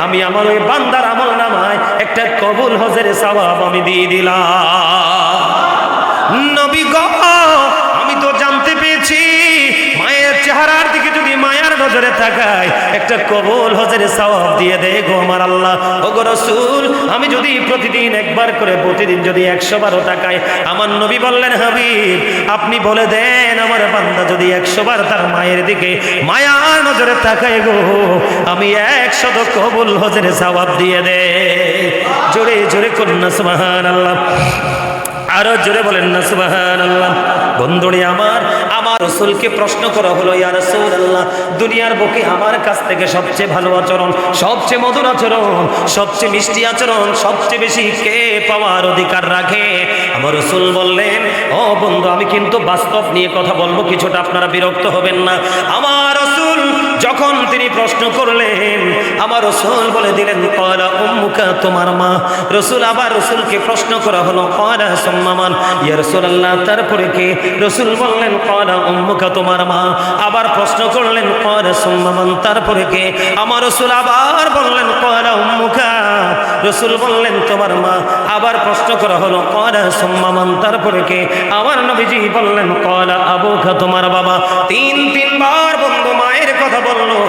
আমি আমার ওই বান্দার আমল নামায় একটা কবুল হজের সওয়াব আমি দিয়ে দিলাম। নবী গো, আমি তো জানতে পেরেছি মায়ের চেহারার দিকে যদি মায়ার নজরে তাকাই, একটা কবুল হজের সওয়াব দিয়ে দে গো আমার আল্লাহ। ও গো রাসূল, আমি যদি প্রতিদিন একবার করে, প্রতিদিন যদি 100 বার তাকাই, আমার নবী বললেন, হাবিব আপনি বলে দেন আমার বান্দা যদি 100 বার তার মায়ের দিকে মায়ার নজরে তাকাই গো, আমি 100 কবুল হজের সওয়াব দিয়ে দে। জোরে জোরে করুন সুবহানাল্লাহ, আরো জোরে বলেন না সুবহানাল্লাহ। বন্ধুরে আমার রাসূলকে প্রশ্ন করা হলো, ইয়া রাসূলুল্লাহ, দুনিয়ার বুকে আমার কাছ থেকে সবচেয়ে ভালো আচরণ, সবচেয়ে মধুর আচরণ, সবচেয়ে মিষ্টি আচরণ সবচেয়ে বেশি কে পাওয়ার অধিকার রাখে? আমার রাসূল বললেন, ও বন্ধু, আমি কিন্তু বাস্তব নিয়ে কথা বলবো, কিছুটা আপনারা বিরক্ত হবেন না। আমার রাসূল যখন তিনি প্রশ্ন করলেন, আমার রাসূল বলে দিলেন, ক্বালা উম্মুকা, তোমার মা। রাসূল আবার রাসূলকে প্রশ্ন করা হলো, ক্বালা সুম্মা মান, ইয়া রাসূলুল্লাহ, তারপরে কে? রাসূল বললেন, ক্বালা উম্মুকা, তোমার মা। আবার প্রশ্ন করলেন, ক্বালা সুম্মা মান, তারপরে কে? আমার রাসূল আবার বললেন, ক্বালা উম্মুকা। রাসূল বললেন, তোমার মা। আবার প্রশ্ন করা হলো, ক্বালা সুম্মা মান, তারপরে কে? আমার নবীজি বললেন, ক্বালা আবুকা, তোমার বাবা। 3 বার বন্ধু মায়ের কথা কথা বললো,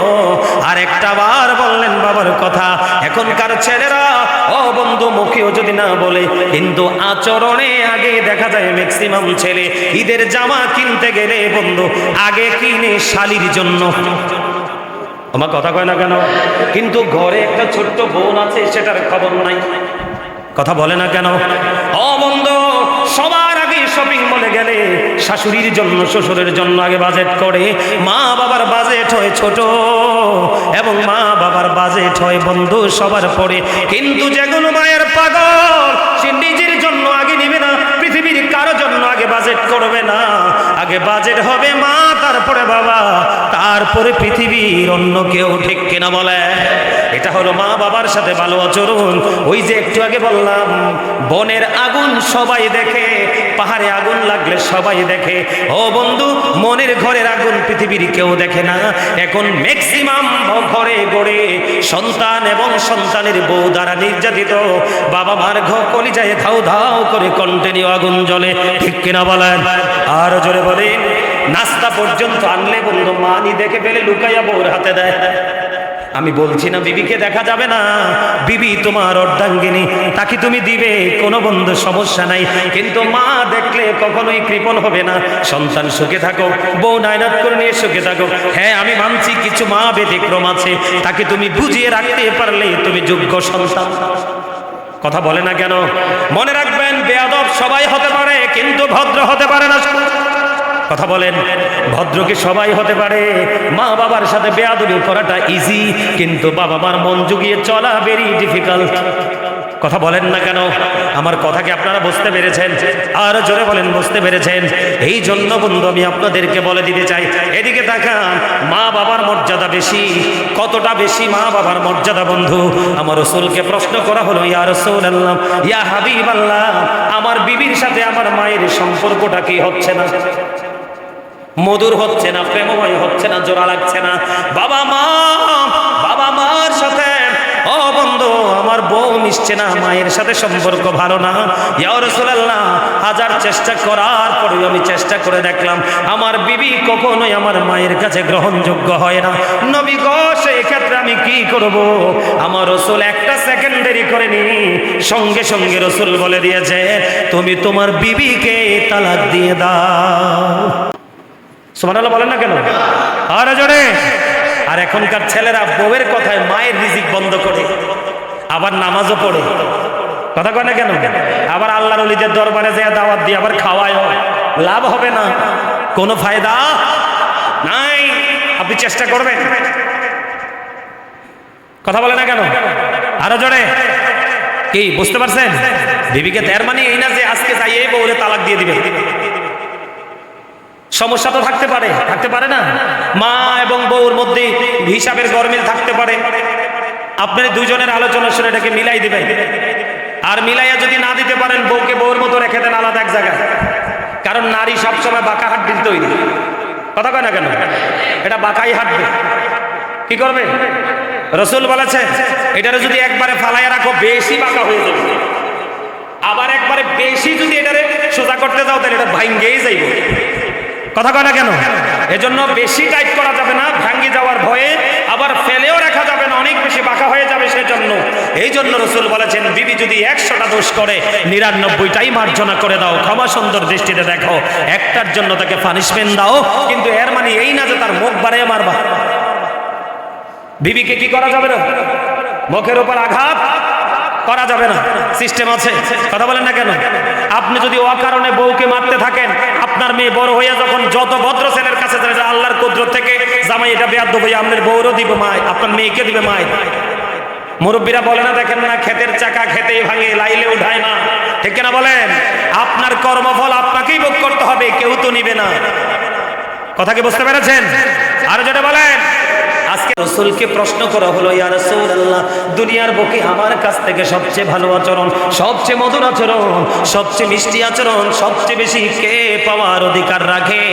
আর একটা বার বললেন বাবার কথা। এখনকার ছেলেরা ও বন্ধু মুখেও যদি না বলে, কিন্তু আচরণে আগে দেখা যায় ম্যাক্সিমাম ছেলে ঈদের জামা কিনতে গেলে বন্ধু আগে কিনে শালির জন্য। আমার কথা কয় না কেন? কিন্তু ঘরে একটা ছোট্ট বোন আছে, সেটার খবর নাই, কথা বলে না কেন? ও বন্ধু, সবার আগে শপিং মলে গেলে শাশুড়ির জন্য শ্বশুরের জন্য আগে বাজেট করে। মা বাবার বাজেট হয় ছোট এবং মা বাবার বাজেট হয় বন্ধু সবার পরে। কিন্তু যেগুলো মায়ের পাগল, সে নিজের জন্য আগে নিবে না, পৃথিবীর কারো জন্য আগে বাজেট করবে না। আগে বাজেট হবে মা, তারপরে বাবা, তারপরে পৃথিবীর অন্য কেউ, ঠিক কিনা বলে? এটা হলো মা বাবার সাথে ভালো আচরণ। ওই যে একটু আগে বললাম, বনের আগুন সবাই দেখে, পাহাড়ে আগুন লাগলে সবাই দেখে। ও বন্ধু, মনের ঘরের আগুন পৃথিবীর কেউ দেখে না। এখন ম্যাক্সিমাম ঘরে গড়ে সন্তান এবং সন্তানের বউ দ্বারা নির্যাতিত, বাবা মার কলিজায় ধাউ ধাউ করে কন্টিনিউ আগুন জ্বলে, ঠিক কিনা বলেন? আর জোরে বলেন। নাস্তা পর্যন্ত আনলে বন্ধু মানি দেখে পেলে লুকাইয়া বউর হাতে দেয়। আমি বলছি না বিবিকে দেখা যাবে না, বিবি তোমার অর্ধাঙ্গিনী, তাকে তুমি দিবে, কোনো বন্ধু সমস্যা নাই। কিন্তু মা দেখলে কখনোই কৃপণ হবে না। সন্তান সুখে থাকো, বউ নায়নাত করে নিয়ে সুখে থাকো। হ্যাঁ, আমি মানছি কিছু মা ব্যতিক্রম আছে, তাকে তুমি বুঝিয়ে রাখতে পারলে তুমি যোগ্য সন্তান। কথা বলে না কেন? মনে রাখবেন, বেয়াদব সবাই হতে পারে, কিন্তু ভদ্র হতে পারে না। কথা বলেন, ভদ্র কি সবাই হতে পারে? মা বাবার সাথে বেয়াদবি করাটা ইজি, কিন্তু বাবা মার মন জুগিয়ে চলা ভেরি ডিফিকাল্ট। কথা বলেন না কেন? আমার কথা কি আপনারা বুঝতে পেরেছেন? আর জোরে বলেন, বুঝতে পেরেছেন? এই জন্য বন্ধু আমি আপনাদেরকে বলে দিতে চাই, এদিকে তাকান, মা বাবার মর্যাদা বেশি। কতটা বেশি মা বাবার মর্যাদা বন্ধু? আমার রাসূলকে প্রশ্ন করা হলো, ইয়া রাসূলুল্লাহ, ইয়া হাবিবাল্লাহ, আমার বিবির সাথে আমার মায়ের সম্পর্কটা কি হচ্ছে না? মধুর হচ্ছে না, প্রেমময় হচ্ছে না, জোড়া লাগছে না। বাবা মার সাথে ও বন্ধু আমার বউ মিশছে না, মায়ের সাথে সম্পর্ক ভালো না। ইয়া রাসূলুল্লাহ, হাজার চেষ্টা করার পরে আমি চেষ্টা করে দেখলাম আমার বিবি কখনোই আমার মায়ের কাছে গ্রহণযোগ্য হয় না। নবী গো, সেই ক্ষেত্রে আমি কি করব? আমার রাসূল একটা সেকেন্ড দেরি করেনি, সঙ্গে সঙ্গে রাসূল বলে দিয়েছে, তুমি তোমার বিবিকে তালাক দিয়ে দাও। সুবহানাল্লাহ বলেন না কেন? আর জোরে। আর এখনকার ছেলেরা বউয়ের কথায় মায়ের রিজিক বন্ধ করে, আবার নামাজও পড়ে। কথা কয় না কেন? আবার আল্লাহর ওলিদের দরবারে যায় দাওয়াত দিয়ে আবার খাওয়ায়, লাভ হবে না, কোনো ফায়দা নাই। আপনি চেষ্টা করবেন। কথা বলে না কেন? আরো জোরে। কি বুঝতে পারছেন? বিবিকে দেড় মানে এই না যে আজকে যাই এই বউরে তালাক দিয়ে দিবে। সমস্যা তো থাকতে পারে না? মা এবং বউর মধ্যে হিসাবের গরমিল থাকতে পারে। আপনার দুইজনের আলোচনা শুনে এটাকে মিলাই দিবেন। আর মিলাইয়া যদি না দিতে পারেন, বউকে বউর মতো রেখে দেন আলাদা এক জায়গায়। কারণ নারী সবসময় বাঁকা হাড্ডির তৈরি। কথা কয় না কেন? এটা বাঁকাই হাঁটবে। কি করবে? রাসূল বলেছে, এটারে যদি একবারে ফালাইয়া রাখো বেশি বাঁকা হয়ে যাবে, আবার একবারে বেশি যদি এটারে সোজা করতে যাও তাহলে এটা ভাঙ্গেই যাইবে। কথা কয় না কেন? এজন্য বেশি টাইট করা যাবে না, ভাঙ্গি যাওয়ার ভয়ে। আবার ফেলেও রাখা যাবে না, অনেক বেশি বাঁকা হয়ে যাবে সেজন্য। এই জন্য রাসূল বলেছেন, বিবি যদি 100টা দোষ করে 99টাই মার্জনা করে দাও, ক্ষমা সুন্দর দৃষ্টিতে দেখো, একটার জন্য তাকে পানিশমেন্ট দাও। কিন্তু এর মানে এই না যে তার মুখ বাড়িয়ে মারবা। বিবিকে কি করা যাবে না? মুখের উপর আঘাত করা যাবে না, সিস্টেম আছে। কথা বলেন না কেন? আপনি যদি অকারণে বউকে মারতে থাকেন, আপনার মেয়ে বড় হইয়া যখন যত ভদ্র ছেলের কাছে যাবে, আল্লাহর কুদরত থেকে জামাই এটা বেয়াদব হইয়া আপনার বউরও দিবে মায়, আপনার মেয়েকে দিবে মায়। মুরব্বীরা বলে না, দেখেন না, ক্ষেতের চাকা খেতেই ভাঙে, লাইলে উঠায় না, ঠিক না বলেন? আপনার কর্মফল আপনাকেই ভোগ করতে হবে, কেউ তো নিবে না। কথা কি বুঝতে পেরেছেন? আর যেটা বলেন, আজকে রাসূলকে প্রশ্ন করা হলো, ইয়া রাসূলুল্লাহ, দুনিয়ার বুকে আমার কাছ থেকে সবচেয়ে ভালো আচরণ, সবচেয়ে মধুর আচরণ, সবচেয়ে মিষ্টি আচরণ সবচেয়ে বেশি কে পাওয়ার অধিকার রাখে?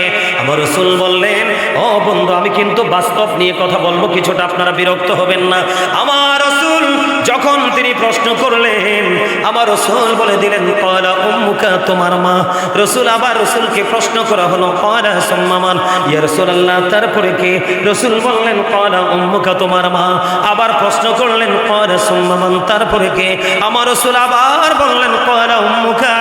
আমার রাসূল বললেন, ও বন্ধু, আমি কিন্তু বাস্তব নিয়ে কথা বলবো, কিছুটা আপনারা বিরক্ত হবেন না। আমার রাসূল যখন তিনি প্রশ্ন করলেন, আমার রাসূল বলে দিলেন ক্বালা উম্মুকা, তোমার মা। রাসূল আবার রাসূলকে প্রশ্ন করা হলো ক্বালা সুম্মা মান, ইয়া রাসূলুল্লাহ তারপরে কে? রাসূল বললেন ক্বালা উম্মুকা, তোমার মা। আবার প্রশ্ন করলেন ক্বালা সুম্মা মান, তারপরে কে? আমার রাসূল আবার বললেন ক্বালা উম্মুকা,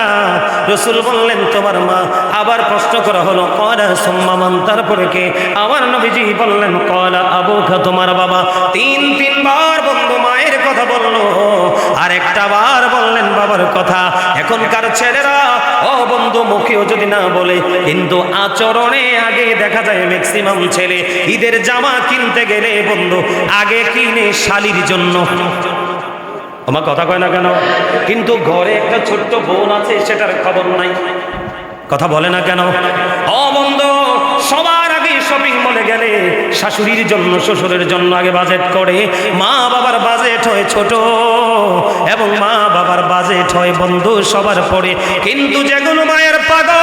রাসূল বললেন তোমার মা। আবার প্রশ্ন করা হলো ক্বালা সুম্মা মান, তারপরে কে? আমার নবীজি বললেন ক্বালা আবুকা, তোমার বাবা। তিনবার বন্ধু মায়ের কথা বললো, আর একটা বার বললেন বাবার কথা। এখনকার ছেলেরা ও বন্ধু মুখেও যদি না বলে, কিন্তু আচরণে আগে দেখা যায় ম্যাক্সিমাম ছেলে ঈদের জামা কিনতে গেলে বন্ধু আগে কিনে শালির জন্য। আমার কথা কয় না কেন? কিন্তু ঘরে একটা ছোট্ট বোন আছে, সেটার খবর নাই। কথা বলে না কেন? ও বন্ধু, সবার আগে শপিং মলে গেলে শাশুড়ির জন্য শ্বশুরের জন্য আগে বাজেট করে। মা বাবার বাজেট হয় ছোট, এবং মা বাবার বাজেট হয় বন্ধু সবার পরে। কিন্তু যেগুলো মায়ের পাগল,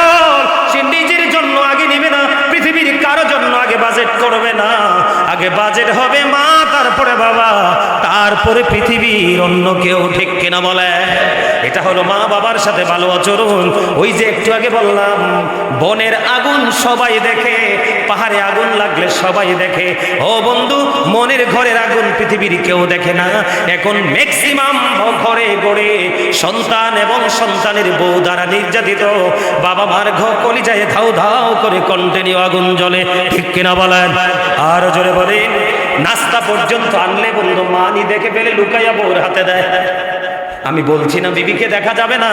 সে নিজের জন্য আগে নেবে না, পৃথিবীর কারো জন্য আগে বাজেট করবে না। আগে বাজেট হবে মা, তারপরে বাবা, তারপরে পৃথিবীর অন্য কেউ। ঠিক কিনা বলে? এটা হলো মা বাবার সাথে ভালো আচরণ। ওই যে একটু আগে বললাম, বনের আগুন সবাই দেখে, পাহাড়ে আগুন লাগলে সবাই দেখে। ও বন্ধু, মনের ঘরের আগুন পৃথিবীর কেউ দেখে না। এখন ম্যাক্সিমাম ঘরে ঘরে সন্তান এবং সন্তানের বউ দ্বারা নির্যাতিত। বাবা মার কলিজায় ধাউ ধাউ করে কন্টিনিউ আগুন জ্বলে। ঠিক কিনা বলেন? আর জোরে বলেন। নাস্তা পর্যন্ত আনলে বন্ধু মানি দেখে ফেলে লুকাইয়া বউর হাতে দেয়। আমি বলছি না বিবিকে দেখা যাবে না,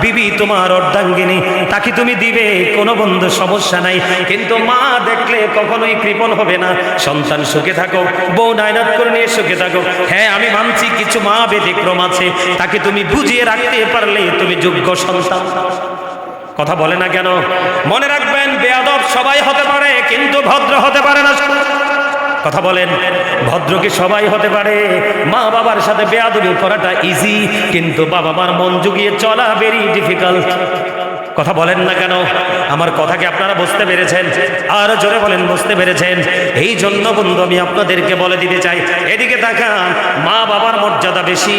বিবি তোমার অর্ধাঙ্গিনী, তাকে তুমি দিবে, কোনো বন্ধু সমস্যা নাই। কিন্তু মা দেখলে কখনোই কৃপণ হবে না। সন্তান সুখে থাকো, বউ নায়নাত করে নিয়ে সুখে থাকো। হ্যাঁ, আমি মানছি কিছু মা ব্যতিক্রম আছে, তাকে তুমি বুঝিয়ে রাখতে পারলে তুমি যোগ্য সন্তান। কথা বলে না কেন? মনে রাখবেন, বেয়াদব সবাই হতে পারে, কিন্তু ভদ্র হতে পারে না। কথা বলেন, ভদ্র কি সবাই হতে পারে? মা বাবার সাথে বেয়াদবি করাটা ইজি, কিন্তু বাবা মার মন জুগিয়ে চলা ভেরি ডিফিকাল্ট। কথা বলেন না কেন? আমার কথা কি আপনারা বুঝতে পেরেছেন? আর জোরে বলেন, বুঝতে পেরেছেন? এই জন্য বন্ধু আমি আপনাদেরকে বলে দিতে চাই, এদিকে তাকান, মা বাবার মর্যাদা বেশি।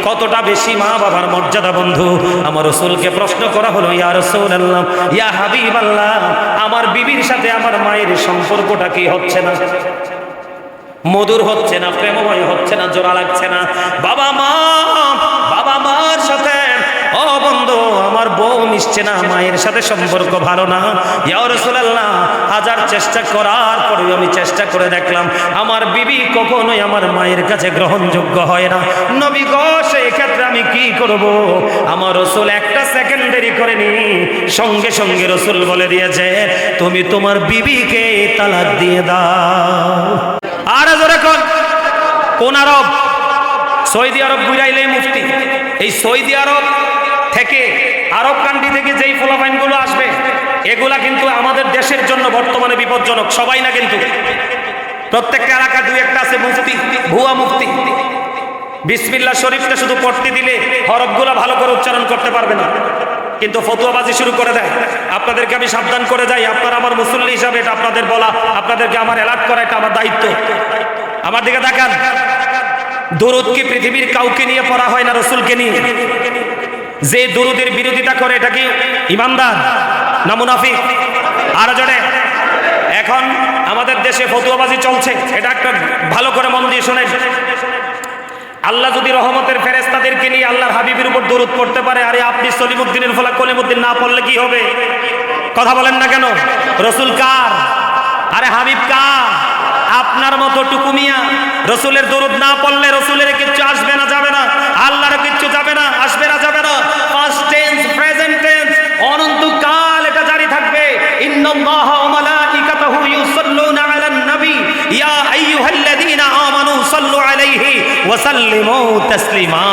কতটা বেশি মা বাবার মর্যাদা বন্ধু? আমার রাসূলকে প্রশ্ন করা হলো, ইয়া রাসূলুল্লাহ, ইয়া হাবিবাল্লাহ, আমার বিবির সাথে আমার মায়ের সম্পর্কটা কি হচ্ছে না? মধুর হচ্ছে না, প্রেমময় হচ্ছে না, জোড়া লাগছে না? বাবা মার সাথে ও বন্ধু আমার বউ মিশছে না, মায়ের সাথে সম্পর্ক ভালো না। ইয়া রাসূলুল্লাহ, হাজার চেষ্টা করার পরেও আমি চেষ্টা করে দেখলাম আমার বিবি কখনোই আমার মায়ের কাছে গ্রহণযোগ্য হয় না। নবী গো, সেই ক্ষেত্রে আমি কি করব? আমার রাসূল একটা সেকেন্ড দেরি করেনি, সঙ্গে সঙ্গে রাসূল বলে দিয়েছে, তুমি তোমার বিবিকে তালাক দিয়ে দাও। আর জোরে কোন আরব? সৌদি আরব ঘুরাইলেই মুফতি। এই সৌদি আরব থেকে, আরব কান্ট্রি থেকে যেই ফলাফাইনগুলো আসবে, এগুলা কিন্তু আমাদের দেশের জন্য বর্তমানে বিপজ্জনক। সবাই না, কিন্তু প্রত্যেকটা এলাকা দুই একটা আছে মুফতি, ভুয়া মুফতি। বিসমিল্লাহ শরীফটা শুধু পড়তে দিলে হরফগুলো ভালো করে উচ্চারণ করতে পারবে না, কিন্তু ফতুয়াবাজি শুরু করে দেয়। আপনাদেরকে আমি সাবধান করে যাই, আপনারা আমার মুসল্লি হিসাবে এটা আপনাদের বলা, আপনাদেরকে আমার অ্যালার্ট করা, এটা আমার দায়িত্ব। আমার দিকে তাকান, দরুদ কি পৃথিবীর কাউকে নিয়ে পড়া হয় না, রাসূলকে নিয়ে? যে দরুদের বিরোধিতা করে, এটা কি ইমানদার না মুনাফিক? আর জোরে। এখন আমাদের দেশে ফতুয়াবাজি চলছে, এটা একটা ভালো করে মন দিয়ে শোনেন। আল্লাহ যদি রহমতের ফেরেশতাদেরকে নিয়ে আল্লাহর হাবিবের উপর দরুদ পড়তে পারে, আরে আপনি সলিমুদ্দিনের ফলা কলিমুদ্দিন না পড়লে কি হবে? কথা বলেন না কেন? রাসূল কার? আরে হাবিব কার? আপনার মতো টুকুমিয়া। রাসূলের দরুদ না পড়লে রাসূলের কিচ্ছু আসবে না, যাবে না, আল্লাহর কিচ্ছু যাবে না, আসবে না, যাবে না। পাস্ট টেন্স, প্রেজেন্ট টেন্স, অনন্তকাল এটা জারি থাকবে। ইন্নাল্লাহা ওয়া মালাইকাতাহু ইউসাল্লুনা আলান নবী ইয়া আইয়ুহাল্লাযীনা আমানু সাল্লু আলাইহি ওয়া সাল্লিমু তাসলিমা।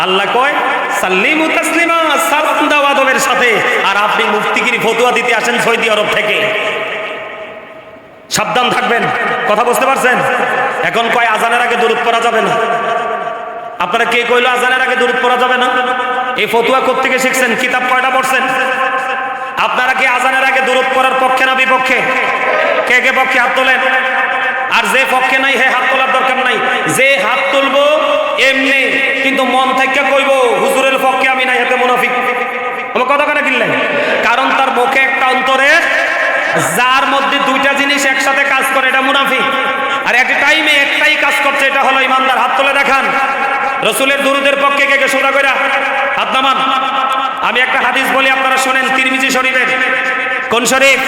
আল্লাহ কয় সাল্লিমু তাসলিমা, সালাম দাও আদবের সাথে। আর আপনি মুফতিগিরি ফতোয়া দিতে আসেন সৌদি আরব থেকে। সাবধান থাকবেন। কথা বুঝতে পারছেন? এখন কয় আজানের আগে দরুদ পড়া যাবে না। আপনারা কে কইলো আজানের আগে দরুদ পড়া যাবে না? এই ফতোয়া কোত্থেকে শিখছেন? কিতাব কয়টা পড়ছেন? আপনারা কি আজানের আগে দরুদ পড়ার পক্ষে না বিপক্ষে? কে কে পক্ষে হাত তোলেন। আর যে পক্ষে নাই হে হাত তোলার দরকার নাই। যে হাত তুলবো এমনি, কিন্তু মন থেকে কইব হুজুরের পক্ষে আমি নাই, এতে মুনাফিক। আমার কথা কেন কিনলেন? কারণ তার মুখে একটা, অন্তরে যার মধ্যে দুইটা জিনিস একসাথে কাজ করে, এটা মুনাফিক। আর একটা টাইমে একটাই কাজ করছে, এটা হলো ইমানদার। হাত তুলে দেখান রসুলের দুরুদের পক্ষে কে কে সোজা কইরা হাত নামান। আমি একটা হাদিস বলি, আপনারা শোনেন, তিরমিজি শরীফের। কোন শরীফ?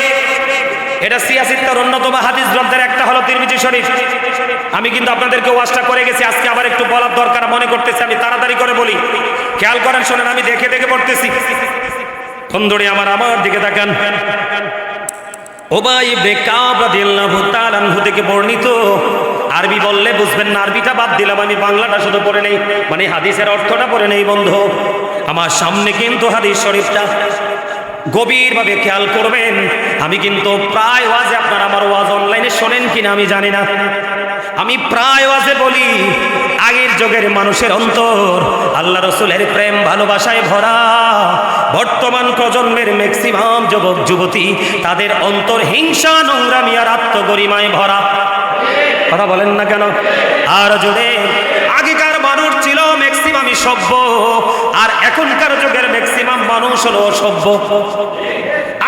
এটা সিয়াসিত্তার অন্যতম হাদিস গ্রন্থের একটা হলো তিরমিজি শরীফ। আমি কিন্তু আপনাদেরকে ওয়াজটা করে গেছি, আজকে আবার একটু বলার দরকার মনে করতেছি, আমি তাড়াতাড়ি করে বলি, খেয়াল করেন, শোনেন, আমি দেখে দেখে পড়তেছি। বন্ধুরে আমার দিকে তাকান। উবাই ইবনে কাব রাদিয়াল্লাহু তাআলা আনহু থেকে বর্ণিত। আরবি বললে বুঝবেন না, আরবিটা বাদ দিলাম, আমি বাংলাটা শুধু পড়ে নেই, মানে হাদিসের অর্থটা পড়ে নেই। বন্ধু আমার সামনে কিন্তু হাদিস শরীফটা গভীরভাবে খেয়াল করবেন। আমি কিন্তু প্রায় ওয়াজে, আপনারা আমার ওয়াজ অনলাইনে শোনেন কিনা আমি জানি না, আমি প্রায় ওয়াজে বলি, আগের যুগের মানুষের অন্তর আল্লাহ রসুলের প্রেম ভালোবাসায় ভরা। বর্তমান প্রজন্মের ম্যাক্সিমাম যুবক যুবতী, তাদের অন্তর হিংসা, নোংরামি আর আত্মগরিমায় ভরা। কথা বলেন না কেন? আর জোরে, আগেকার মানুষ ছিল ম্যাক্সিমামই সভ্য, আর এখনকার যুগের ম্যাক্সিমাম মানুষ হলো অসভ্য।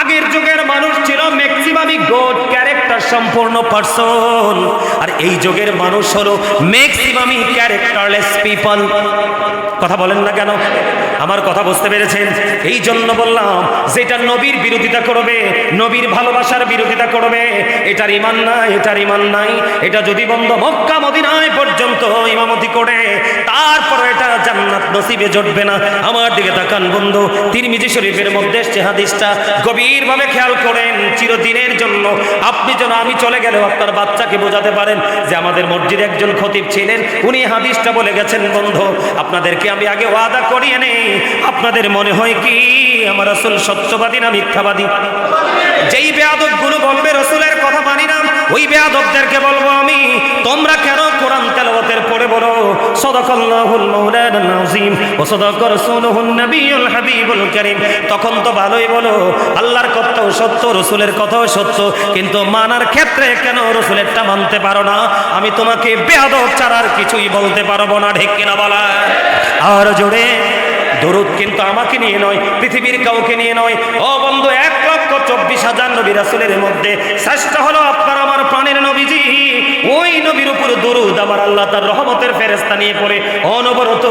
আগের যুগের মানুষ ছিল ম্যাক্সিমামই গুড ক্যারেক্টার সম্পূর্ণ পারসন, আর এই যুগের মানুষ হলো ম্যাক্সিমামই ক্যারেক্টারলেস পিপল। কথা বলেন না কেন? আমার কথা বুঝতে পেরেছেন? এই জন্য বললাম, যেটা নবীর বিরোধিতা করবে, নবীর ভালোবাসার বিরোধিতা করবে, এটার ইমান নাই, এটার ইমান নাই। এটা যদি বন্ধ মক্কা মদিনায় পর্যন্ত ইমামতি করে, তারপর এটা জান্নাত নসিবে জুটবে না। আমার দিকে তাকান বন্ধু, তিরমিজি শরীফের মধ্যে সে হাদিসটা গভীরভাবে খেয়াল করেন। চিরদিনের জন্য আপনি যেন, আমি চলে গেলেও আপনার বাচ্চাকে বোঝাতে পারেন যে আমাদের মসজিদে একজন খতিব ছিলেন, উনি হাদিসটা বলে গেছেন। বন্ধু আপনাদেরকে আমি আগে ওয়াদা করিয়ে নেই, আপনাদের মনে হয় কি আমার রাসূল সত্যবাদী না মিথ্যাবাদী? যেই বেয়াদব গুলো বলবে রসুলের কথা মানি না, ওই বেয়াদবদেরকে বলবো আমি, তোমরা কেন কোরআন তেলাওয়াতের পরে বলো সাদাকাল্লাহুল মাওলানাল আযীম ওয়া সাদাকা রাসূলুহুন নবিয়ুল হাবিবুল কারীম, তখন তো ভালোই বলো আল্লাহর কথাও সত্য, রসুলের কথাও সত্য, কিন্তু মানার ক্ষেত্রে কেন রসুলেরটা মানতে পারো না? আমি তোমাকে বেয়াদব ছাড়ার কিছুই বলতে পারবো না। ঠিক কিনা বলা? আর জোরে দরুদ কিন্তু আমাকে নিয়ে নয়, পৃথিবীর কাউকে নিয়ে নয়। ও বন্ধু, 1,24,000 নবী রাসূলের মধ্যে শ্রেষ্ঠ হলো আপনার আমার প্রাণের নবীজি। ওই নবীর উপর দরুদ আমার আল্লাহ তার রহমতের ফেরেশতা নিয়ে পড়ে অনবরত।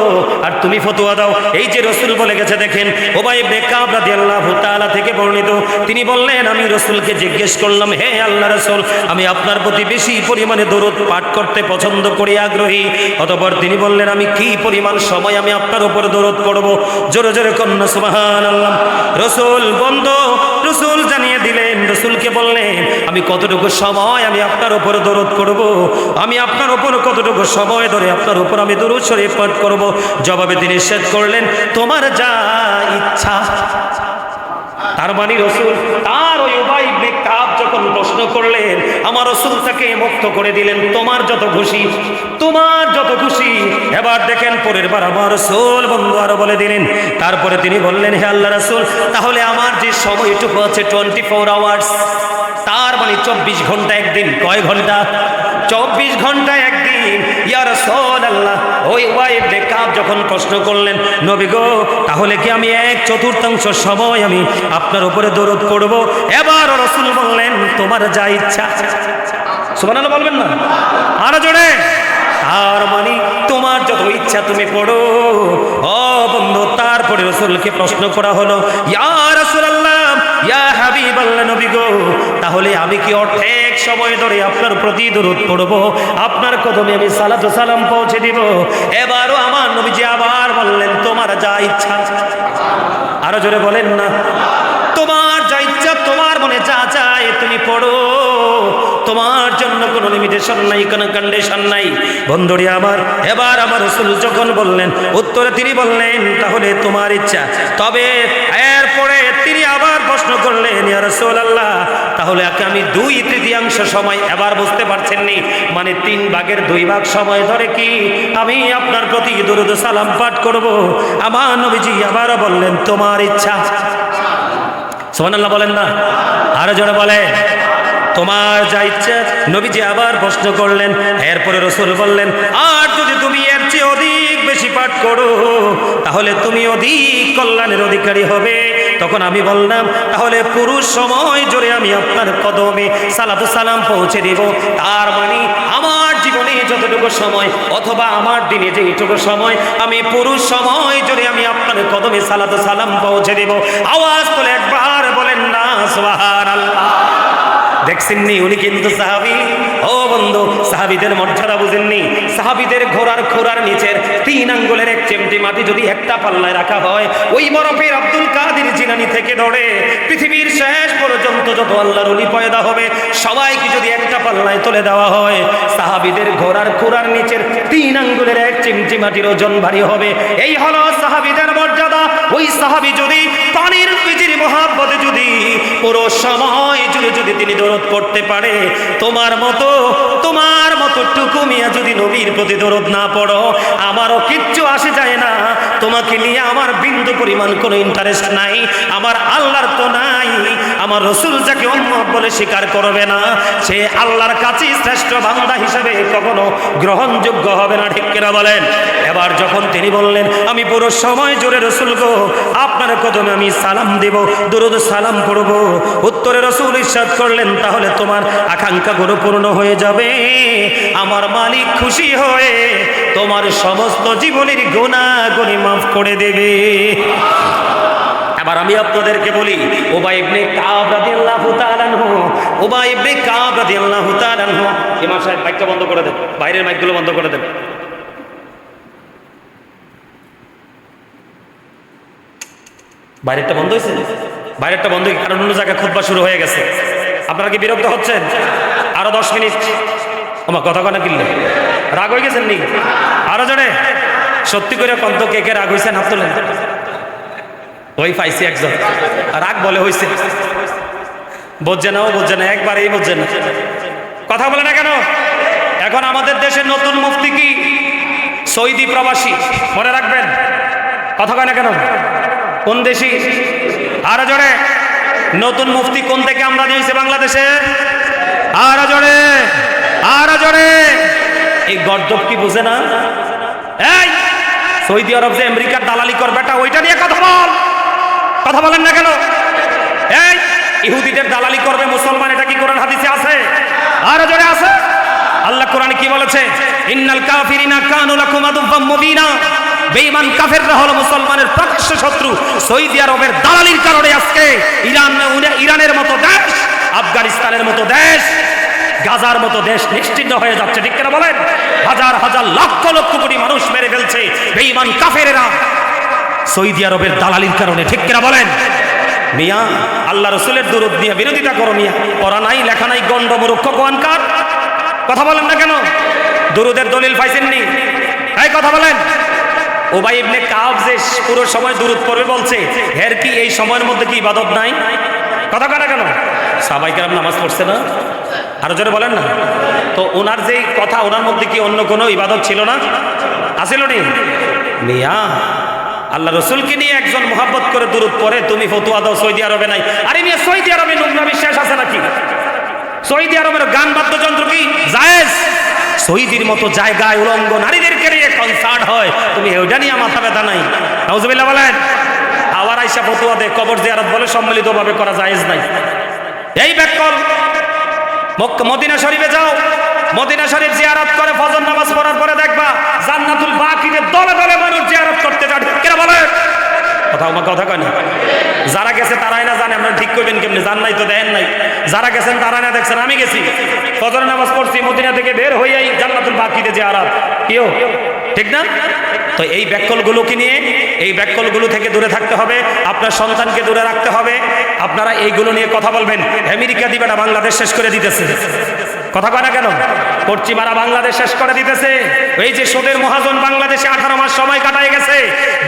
আর তুমি ফতোয়া দাও, এই যে রসুল বলে গেছে। দেখেন, উবাই ইবনে কাব রাদিয়াল্লাহু তাআলা থেকে বর্ণিত, তিনি বললেন, আমি রসুলকে জিজ্ঞেস করলাম, হে আল্লাহ রাসূল, আমি আপনার প্রতি বেশি পরিমাণে দরুদ পাঠ করতে পছন্দ করি, আগ্রহী। অতঃপর তিনি বললেন, আমি কি পরিমাণ সময় আমি আপনার উপর দরুদ পড়ব? জোরে জোরে কন্যা সুবহানাল্লাহ। রসুল বন্ধু, রসুল জানিয়ে দিলেন, রসুলকে বললেন, আমি কতটুকু সময় আমি আপনার উপর দরুদ করব, আমি আপনার উপর কতটুকু সময় ধরে আপনার উপর আমি দরুদ শরীফ পাঠ করব? জবাবে তিনি নিষেধ করলেন, তোমার যা ইচ্ছা। তার মানে রসুল তার ওই উবাই ইবনে কাব যখন প্রশ্ন করলেন, আমার রসুল তাকে মুক্ত করে দিলেন, তোমার যত খুশি, তোমার যত খুশি। এবার দেখেন, পরের বার আমার রসুল বন্ধু আরো বলে দিলেন। তারপরে তিনি বললেন, হে আল্লাহ রাসূল, তাহলে আমার যে সময়টুকু আছে 24 আওয়ার্স, তার মানে 24 ঘন্টা একদিন। কয় ঘন্টা? 24 ঘন্টা একদিন। ইয়া রাসূলুল্লাহ, ওই উবাই ইবনে কাব যখন প্রশ্ন করলেন, নবী গো, তাহলে কি আমি 1/4 সময় আমি আপনার উপরে দরুদ পড়ব? এবার রাসূল বললেন, তোমার যা ইচ্ছা। সুবহানাল্লাহ বলবেন না? আরো জোরে। আর মানে তোমার যত ইচ্ছা তুমি পড়ো। ও বন্ধু, তারপরে রাসূলকে প্রশ্ন করা হলো, ইয়া রাসূলুল্লাহ, ইয়া হাবিবাল্লাহ, নবী গো, তাহলে আমি কি অর্ধেক সময় ধরে আপনার প্রতি দরুদ পড়ব, আপনার কদমে আমি সালাত ও সালাম পৌঁছে দিব? এবারও আমার নবীজি আবার বললেন, তোমার যা ইচ্ছা। আরো জোরে বলেন না? তোমার যা ইচ্ছা, তোমার মনে যা চায় তুমি পড়ো, তোমার জন্য কোনো লিমিটেশন নাই, কোনো কন্ডিশন নাই। বন্ধুরি আমার, এবার আমার রাসূল যখন বললেন, উত্তরে তিনি বললেন, তাহলে তোমার ইচ্ছা। তবে এরপরে তিনি আবার প্রশ্ন করলেন, ইয়া রাসূলুল্লাহ, তাহলে আমি 2/3 সময়, এবার বুঝতে পারছেন নি, মানে 3/2 সময় ধরে কি আমি আপনার প্রতি দরুদ সালাম পাঠ করব? আমার নবীজি আবার বললেন, তোমার ইচ্ছা। সুবহানাল্লাহ বলেন না? আরো জোরে বলে, তোমার যা ইচ্ছা। নবীজি আবার প্রশ্ন করলেন, এরপরে রাসূল বললেন, আর যদি তুমি এর চেয়ে অধিক পাঠ করো তাহলে তুমি অধিক কল্যাণের অধিকারী হবে। তখন আমি বললাম তাহলে পুরো সময় জুড়ে আমি আপনার কদমে সালাতু সালাম পৌঁছে দেব। তার মানে আমার জীবনে যতটুকু সময় অথবা আমার দিনে যেটুকু সময় আমি পুরো সময় জুড়ে আমি আপনার কদমে সালাতু সালাম পৌঁছে দেব। আওয়াজ তুলে একবার বলেন না সুবহানাল্লাহ। দেখছেননি উনি কিন্তু সাহাবী। ও বন্ধু, সাহাবীদের মর্যাদা বুঝেননি? সাহাবীদের ঘোড়ার খোরার নিচের 3 আঙ্গুলের এক চিমটি মাটি যদি একটা পাল্লায় রাখা হয়, ওই বরফের আব্দুল কাদের জিলানী থেকে ধরে পৃথিবীর শেষ পর্যন্ত যত আল্লাহর ওলি পয়দা হবে সবাইকে যদি একটা পাল্লায় তুলে দেওয়া হয়, সাহাবীদের ঘোড়ার খোরার নিচের 3 আঙ্গুলের এক চিমটি মাটির ওজন ভারী হবে। এই হলো সাহাবীদের মর্যাদা। ওই সাহাবী যদি পানির নবীজির মহব্বতে যদি পুরো সময় জুড়ে যদি তিনি দরুদ পড়তে পারে, তোমার মতো টুকু মিয়া যদি নবীর প্রতি দরুদ না পড়ো, আমারও কিচ্ছু আসে যায় না। তোমাকে নিয়ে আমার বিন্দু পরিমাণ কোনো ইন্টারেস্ট নাই, আমার আল্লাহর তো নাই। আমার রাসূল যাকে উম্মত বলে স্বীকার করবে না, সে আল্লাহর কাছে শ্রেষ্ঠ বান্দা হিসেবে কখনো গ্রহণযোগ্য হবে না। ঠিক কিনা বলেন? এবার যখন তিনি বললেন আমি পুরো সময় জুড়ে রাসূল গো আপনার কদমে আমি সালাম দেব, দরুদ সালাম পড়ব, উত্তরে রাসূল ইরশাদ করলেন তাহলে তোমার আকাঙ্ক্ষাগুলো পূর্ণ হয়ে যাবে। আমার মালিক খুশি হয়ে তোমার সমস্ত জীবনের গুনাহগুলি মাফ করে দেবে। এবার আমি আপনাদেরকে বলি, উবাই ইবনে কাব রাদিয়াল্লাহু তাআলা আনহু, উবাই ইবনে কাব রাদিয়াল্লাহু তাআলা আনহু, ইমাম সাহেব মাইকটা বন্ধ করে দেন, বাইরের মাইকগুলো বন্ধ করে দেন। বাইরেরটা বন্ধ হয়েছে? বাইরেরটা বন্ধ, কারণ অন্য জায়গায় খুতবা শুরু হয়ে গেছে। আপনারা কি বিরক্ত হচ্ছেন? আরো 10 মিনিট। আমার কথা কনা কিনলে রাগ হয়ে গেছেন নি? আরো জোরে সত্যি করে কন্ত কে কে রাগ হয়েছেন হাত তোলেন। ওই পাইছি একজন রাগ বলে হয়েছে, বুঝছে না, ও বুঝছে না, একবারেই বুঝছে না। কথা বলে না কেন? এখন আমাদের দেশের নতুন মুফতি কি সৌদি প্রবাসী, মনে রাখবেন। কথা কয় না কেন? কোন দেশি? আরো জোরে নতুন মুফতি কোন থেকে আমরা নিয়েছি বাংলাদেশে? আরো জোরে, আরো জোরে। এই গর্দব কি বুঝে না? এই সৌদি আরব যে আমেরিকার দালালি করবে বেটা, ওইটা নিয়ে কথা বল। কথা বলেন না কেন? এই ইহুদিদের দালালি করবে মুসলমান, এটা কি কোরআন হাদিসে আছে? আরো জোরে আছে। আল্লাহ কোরআনে কি বলেছে? ইন্নাল কাফিরিনা কানু লাকুম আদুওয়াম মুবিনা। বেঈমান কাফেররা হলো মুসলমানের প্রকাশ্য শত্রু। সৌদি আরবের দালালির কারণে আজকে ইরানের মতো দেশ, আফগানিস্তানের মতো দেশ, গাজার মতো দেশ নিশ্চিহ্ন হয়ে যাচ্ছে। ঠিক কিনা বলেন? হাজার হাজার লক্ষ লক্ষ কোটি মানুষ মেরে ফেলছে বেঈমান কাফেরেরা সৌদি আরবের দালালির কারণে। ঠিক কিনা বলেন? মিয়া আল্লাহ রাসূলের দরুদ নিয়ে বিরোধিতা করো মিয়া, পড়া নাই লেখা নাই, গন্ড মূর্খ কোয়ানকার। কথা বলেন না কেন? দরুদের দলিল পাইছেননি? এই কথা বলেন। উবাই ইবনে কাব যে পুরো সময় দরুদ পড়বে বলছে, এর কি এই সময়ের মধ্যে কি ইবাদত নাই? কথা কয় না কেন? সাহাবায়ে কেরাম নামাজ পড়ছে না? আরো জোরে বলেন না। তো ওনার যেই কথা, ওনার মধ্যে কি অন্য কোনো ইবাদত ছিল না? আছিল নি? মিয়া আল্লাহ রসুলকে নিয়ে একজন মহাব্বত করে দরুদ পড়ে, তুমি ফতোয়া দাও সৌদি আরবে নাই। আরে মিয়া সৌদি আরবে নোংরা বিশ্বাস আছে নাকি? সৌদি আরবের গান বাদ্যযন্ত্র কি জায়েজ? সৌদির মতো জায়গায় উলঙ্গ নারীদেরকে নিয়ে কনসার্ট হয়, তুমি ওইটা নিয়ে মাথা ব্যথা নাই? নাউজুবিল্লাহ বলেন। আবার আইসা ফতোয়া দে কবর জিয়ারত বলে সম্মিলিতভাবে করা জায়েজ নাই। এই ব্যাকল মদিনা শরীফে যাও, মদিনা শরীফ জিয়ারত করে ফজর নামাজ পড়ার পরে দেখবা জান্নাতুল বাকিতে দলে দলে মানুষ জিয়ারত করতে যায়। কেন বলে? কথা কয় না। যারা গেছে তারাই না জানে, আমরা ঠিক করবেন কেমনি? জান নাই তো দেন নাই। যারা গেছেন তারা না দেখছেন। আমি গেছি, ফজর নামাজ পড়ছি, মদিনা থেকে বের হইয়াই জান্নাতুল বাকিতে জিয়ারত। কেউ ঠিক না? তো এই ব্যাকলগুলোকে নিয়ে, এই ব্যাকলগুলো থেকে দূরে থাকতে হবে, আপনার সন্তানকে দূরে রাখতে হবে। আপনারা এইগুলো নিয়ে কথা বলবেন। আমেরিকা দিবে না, বাংলাদেশ শেষ করে দিতেছে। কথা কয় না কেন? পশ্চিমারা বাংলাদেশ শেষ করে দিতেছে। এই যে সুদের মহাজন বাংলাদেশে 18 মাস সময় কাটায় গেছে,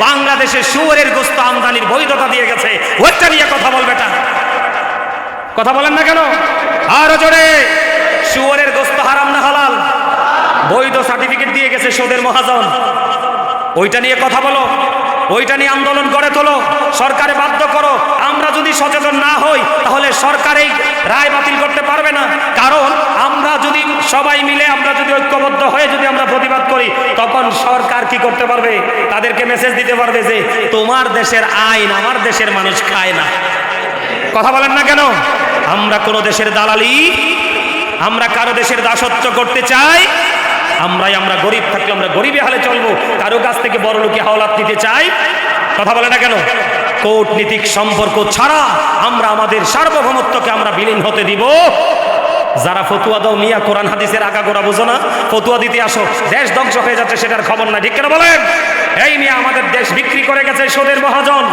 বাংলাদেশে শুয়োরের গোশত আমদানির বৈধতা দিয়ে গেছে, ওইটা নিয়ে কথা বলবে না। কথা বলেন না কেন? আরো জোরে। শুয়োরের গোশত হারাম না হালাল? বৈধ সার্টিফিকেট দিয়ে গেছে সুদের মহাজন, ওইটা নিয়ে কথা বলো। ওইটা নিয়ে আন্দোলন করে তোলো, সরকারে বাধ্য করো। আমরা যদি সচেতন না হই তাহলে সরকার এই রায় বাতিল করতে পারবে না। কারণ আমরা যদি সবাই মিলে, আমরা যদি ঐক্যবদ্ধ হয়ে যদি আমরা প্রতিবাদ করি, তখন সরকার কি করতে পারবে? তাদেরকে মেসেজ দিতে পারবে যে তোমার দেশের আইন আমার দেশের মানুষ খায় না। কথা বলেন না কেন? আমরা কোন দেশের দালালি, আমরা কারো দেশের দাসত্ব করতে চাই? আমরা গরিব থাকলে আমরা গরিবী হালে চলবো, কারো কাছ থেকে বড় লোকে হাওলাত নিতে চাই? কথা বলে না কেন? কূটনীতিক সম্পর্ক ছাড়া আমরা আমাদের সার্বভৌমত্বকে আমরা বিলীন হতে দিব? যারা ফতুয়া দাও মিয়া, কোরআন হাদিসের আগাগোড়া বোঝো না, ফতুয়া দিতে আসো, দেশ ধ্বংস হয়ে যাচ্ছে সেটার খবর না, ঠিক কেন বলেন? এই মিয়া আমাদের দেশ বিক্রি করে গেছে সুদের মহাজন।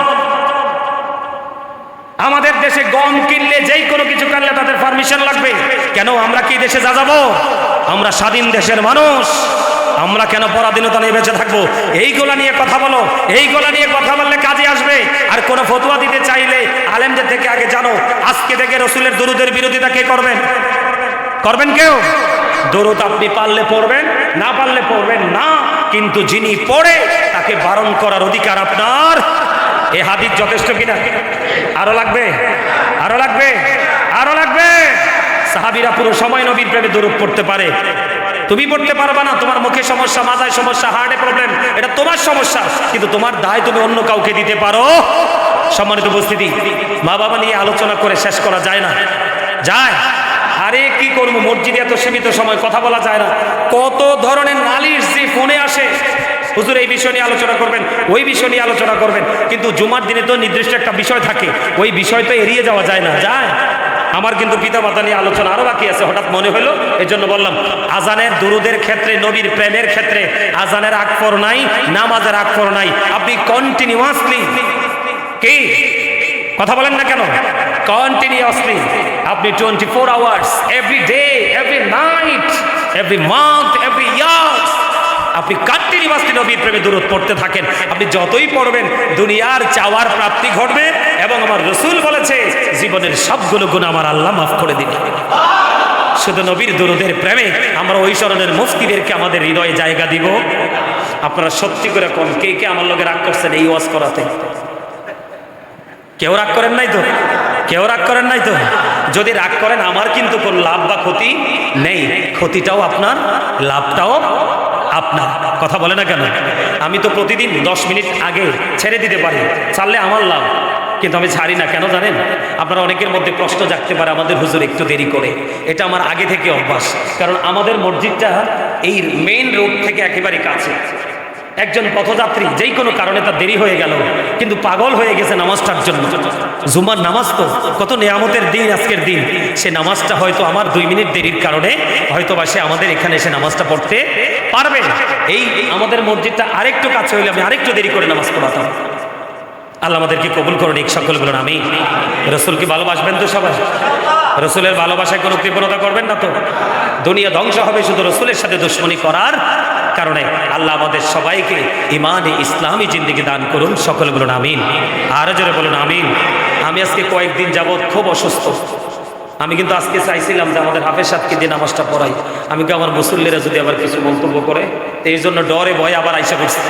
আমাদের দেশে গম কিনলে, যেই কোনো কিছু কিনলে তাদের পারমিশন লাগবে। কেন? আমরা কি দেশে যা যাবো? আমরা স্বাধীন দেশের মানুষ, আমরা কেন পরাধীনতা নিয়ে বেঁচে থাকবো? এইগুলা নিয়ে কথা বলো, এইগুলা নিয়ে কথা বললে কাজে আসবে। আর কোন ফতোয়া দিতে চাইলে আলেমদের থেকে আগে জানো, আজকে থেকে রসুলের দরুদের বিরোধিতা কে করবেন? করবেন কেউ? দরুদ আপনি পারলে পড়বেন, না পারলে পড়বেন না, কিন্তু যিনি পড়ে তাকে বারণ করার অধিকার আপনার। এই হাদিস যথেষ্ট কিনা? আরো লাগবে, আরো লাগবে, আরো লাগবে। সাহাবীরা পুরো সময় নবীর প্রেমে দরুদ পড়তে পারে, তুমি পড়তে পারবা না। তোমার মুখে সমস্যা, মাথায় সমস্যা, হার্টে প্রবলেম, এটা তোমার সমস্যা, কিন্তু তোমার দায় তুমি অন্য কাউকে দিতে পারো। সম্মানিত উপস্থিতি, মা বাবা নিয়ে আলোচনা করে শেষ করা যায় না? যায়? আরে কি করবো, মসজিদে এত সীমিত সময় কথা বলা যায় না। কত ধরনের নালিশ যে ফোনে আসে, হুজুর এই বিষয় নিয়ে আলোচনা করবেন, ওই বিষয় নিয়ে আলোচনা করবেন, কিন্তু জুমার দিনে তো নির্দিষ্ট একটা বিষয় থাকে, ওই বিষয় তো এড়িয়ে যাওয়া যায় না। যায়? আমার কিন্তু পিতামাতা নিয়ে আলোচনা আরো বাকি আছে, হঠাৎ মনে হলো, এই জন্য বললাম। আজানের দুরুদের ক্ষেত্রে, নবীর প্রেমের ক্ষেত্রে আজানের আকফর নাই, নামাজের আকফর নাই। আপনি কন্টিনিউয়াসলি, কি কথা বলেন না কেন? কন্টিনিউয়াসলি আপনি 24 hours, every day, every night, every month, every year, আপনি কন্টিনিউয়াসলি নবীর প্রেমে দরুদ পড়তে থাকেন। আপনি যতই পড়বেন দুনিয়ার চাওয়ার প্রাপ্তি ঘটবে, এবং আমার রাসূল বলেছে জীবনের সবগুলো গুনাহ আমার আল্লাহ মাফ করে দিবেন। শুধু নবীর দরুদের প্রেমে আমরা ওই স্মরণের মুফতিদেরকে আমাদের হৃদয়ে জায়গা দিব। আপনারা সত্যি করে কোন কে কে আমার লগে রাগ করছেন এই ওয়াজ করাতে? কেউ রাগ করেন নাই তো? কেউ রাগ করেন নাই তো? যদি রাগ করেন, আমার কিন্তু কোনো লাভ বা ক্ষতি নেই, ক্ষতিটাও আপনার, লাভটাও আপনার। কথা বলে না কেন? আমি তো প্রতিদিন 10 মিনিট আগে ছেড়ে দিতে পারি, ছাড়লে আমার লাভ, কিন্তু আমি ছাড়ি না। কেন জানেন? আপনারা অনেকের মধ্যে প্রশ্ন জাগতে পারে, আমাদের হুজুর একটু দেরি করে। এটা আমার আগে থেকে অভ্যাস, কারণ আমাদের মসজিদটা এই মেইন রোড থেকে একেবারে কাছে। একজন পথযাত্রী যেই কোনো কারণে তার দেরি হয়ে গেল, কিন্তু পাগল হয়ে গেছে নামাজটার জন্য। জুমার নামাজ তো কত নেয়ামতের দিন, আজকের দিন। সে নামাজটা হয়তো আমার 2 মিনিট দেরির কারণে হয়তো বা সে আমাদের এখানে এসে নামাজটা পড়তে পারবে। এই আমাদের মসজিদটা আরেকটু কাছে হইলে আমি আরেকটু দেরি করে নামাজ পড়াতাম। আল্লাহ আমাদেরকে কবুল করুন, এক সকল বলুন আমি। রসুলকে ভালোবাসবেন তো সবাই? রসুলের ভালোবাসায় কোনো কৃপণতা করবেন না তো? দুনিয়া ধ্বংস হবে শুধু রসুলের সাথে দুশ্মনী করার কারণে। আল্লাহ আমাদের সবাইকে ইমানে ইসলামী জিন্দেগি দান করুন, সকল বলুন আমিন। আরো জোরে বলুন আমিন। আমি আজকে কয়েকদিন যাবৎ খুব অসুস্থ। আমি কিন্তু আজকে চাইছিলাম যে আমাদের হাফেজ সাহেবকে দিয়ে নামাজটা পড়াই। আমি কি আমার মুসল্লিরা যদি আবার কিছু মন্তব্য করে, এই জন্য ডরে ভয়ে আবার আইসা করছি।